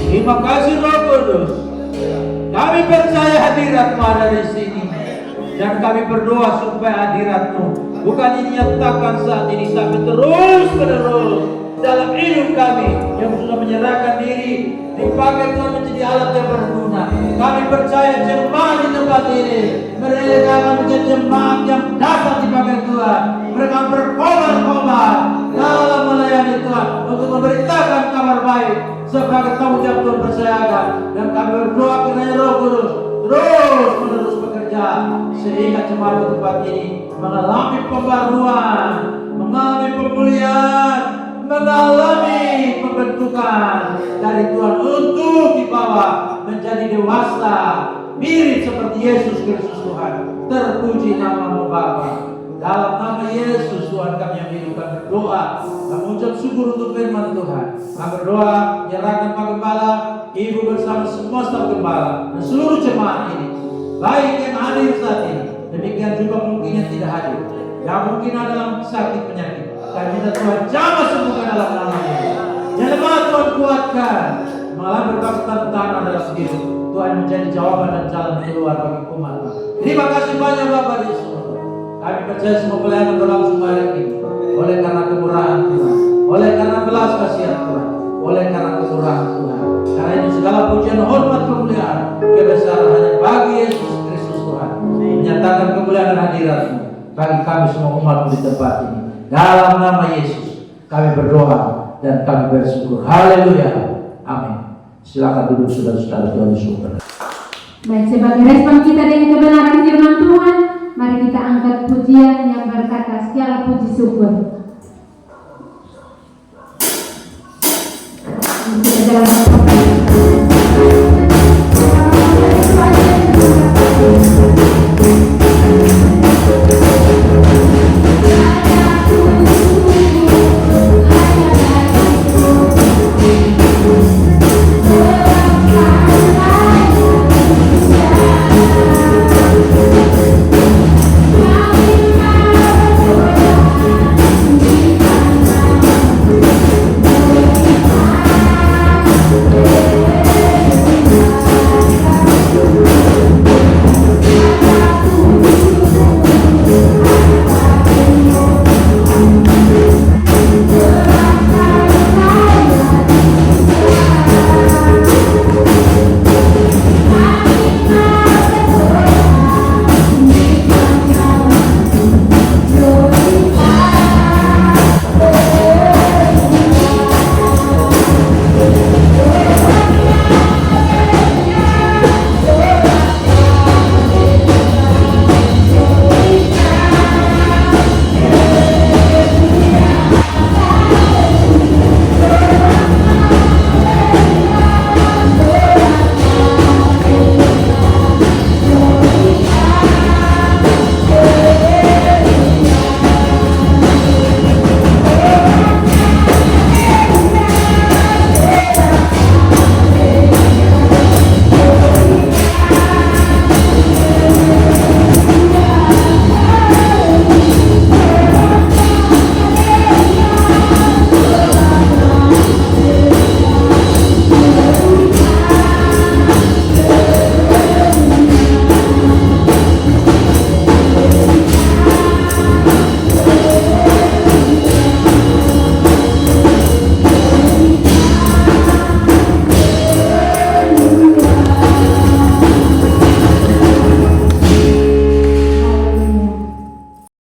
[SPEAKER 1] Terima kasih Roh Kudus. Kami percaya hadirat-Mu ada di sini. Dan kami berdoa supaya hadirat-Mu bukan dinyatakan saat ini, tapi terus menerus dalam hidup kami yang sudah menyerahkan diri, dipakai Tuhan menjadi alat yang berguna. Kami percaya jemaat di tempat ini, mereka akan menjadi jemaat yang dapat dipakai Tuhan. Mereka berkobar-kobar dalam melayani Tuhan untuk memberitakan kabar baik sebagai tanggung jawab Tuhan percayakan. Dan kami berdoa kiranya Roh Kudus terus menerus bekerja sehingga jemaat di tempat ini mengalami pembaruan, mengalami pemulihan, mengalami pembentukan dari Tuhan untuk dibawa menjadi dewasa mirip seperti Yesus Kristus Tuhan. Terpuji nama-Mu Bapa. Dalam nama Yesus Tuhan kami yang hidup, kami berdoa dan mengucap syukur untuk firman Tuhan. Kami berdoa menyerahkan Pak Gembala, Ibu bersama semua staf Gembala dan seluruh jemaat ini, baik yang hadir saat ini, demikian juga mungkin yang tidak hadir, yang mungkin ada dalam sakit penyakit. Kami minta Tuhan jamah sembuhkan dalam nama Yesus. Jemaat Tuhan kuatkan, malah berkat tantangan dalam hidup Tuhan menjadi jawaban dan jalan keluar bagi umat. Terima kasih banyak Bapak di semua. Kami percaya semua pelayanan berlangsung baik ini oleh karena kemurahan Tuhan, oleh karena belas kasihan Tuhan, oleh karena kemurahan Tuhan. Karena itu segala pujian, hormat, kemuliaan, kebesaran hanya bagi Yesus Kristus Tuhan. Menyatakan kemuliaan dan hadirat-Mu bagi kami semua umat di tempat ini. Dalam nama Yesus kami berdoa dan kami bersyukur. Haleluya. Amin. Silakan duduk saudara-saudara Tuhan Yesus.
[SPEAKER 2] Baik, sebagai respon kita dengan kebenaran firman Tuhan, mari kita angkat pujian yang berkata segala puji syukur. Kita dalam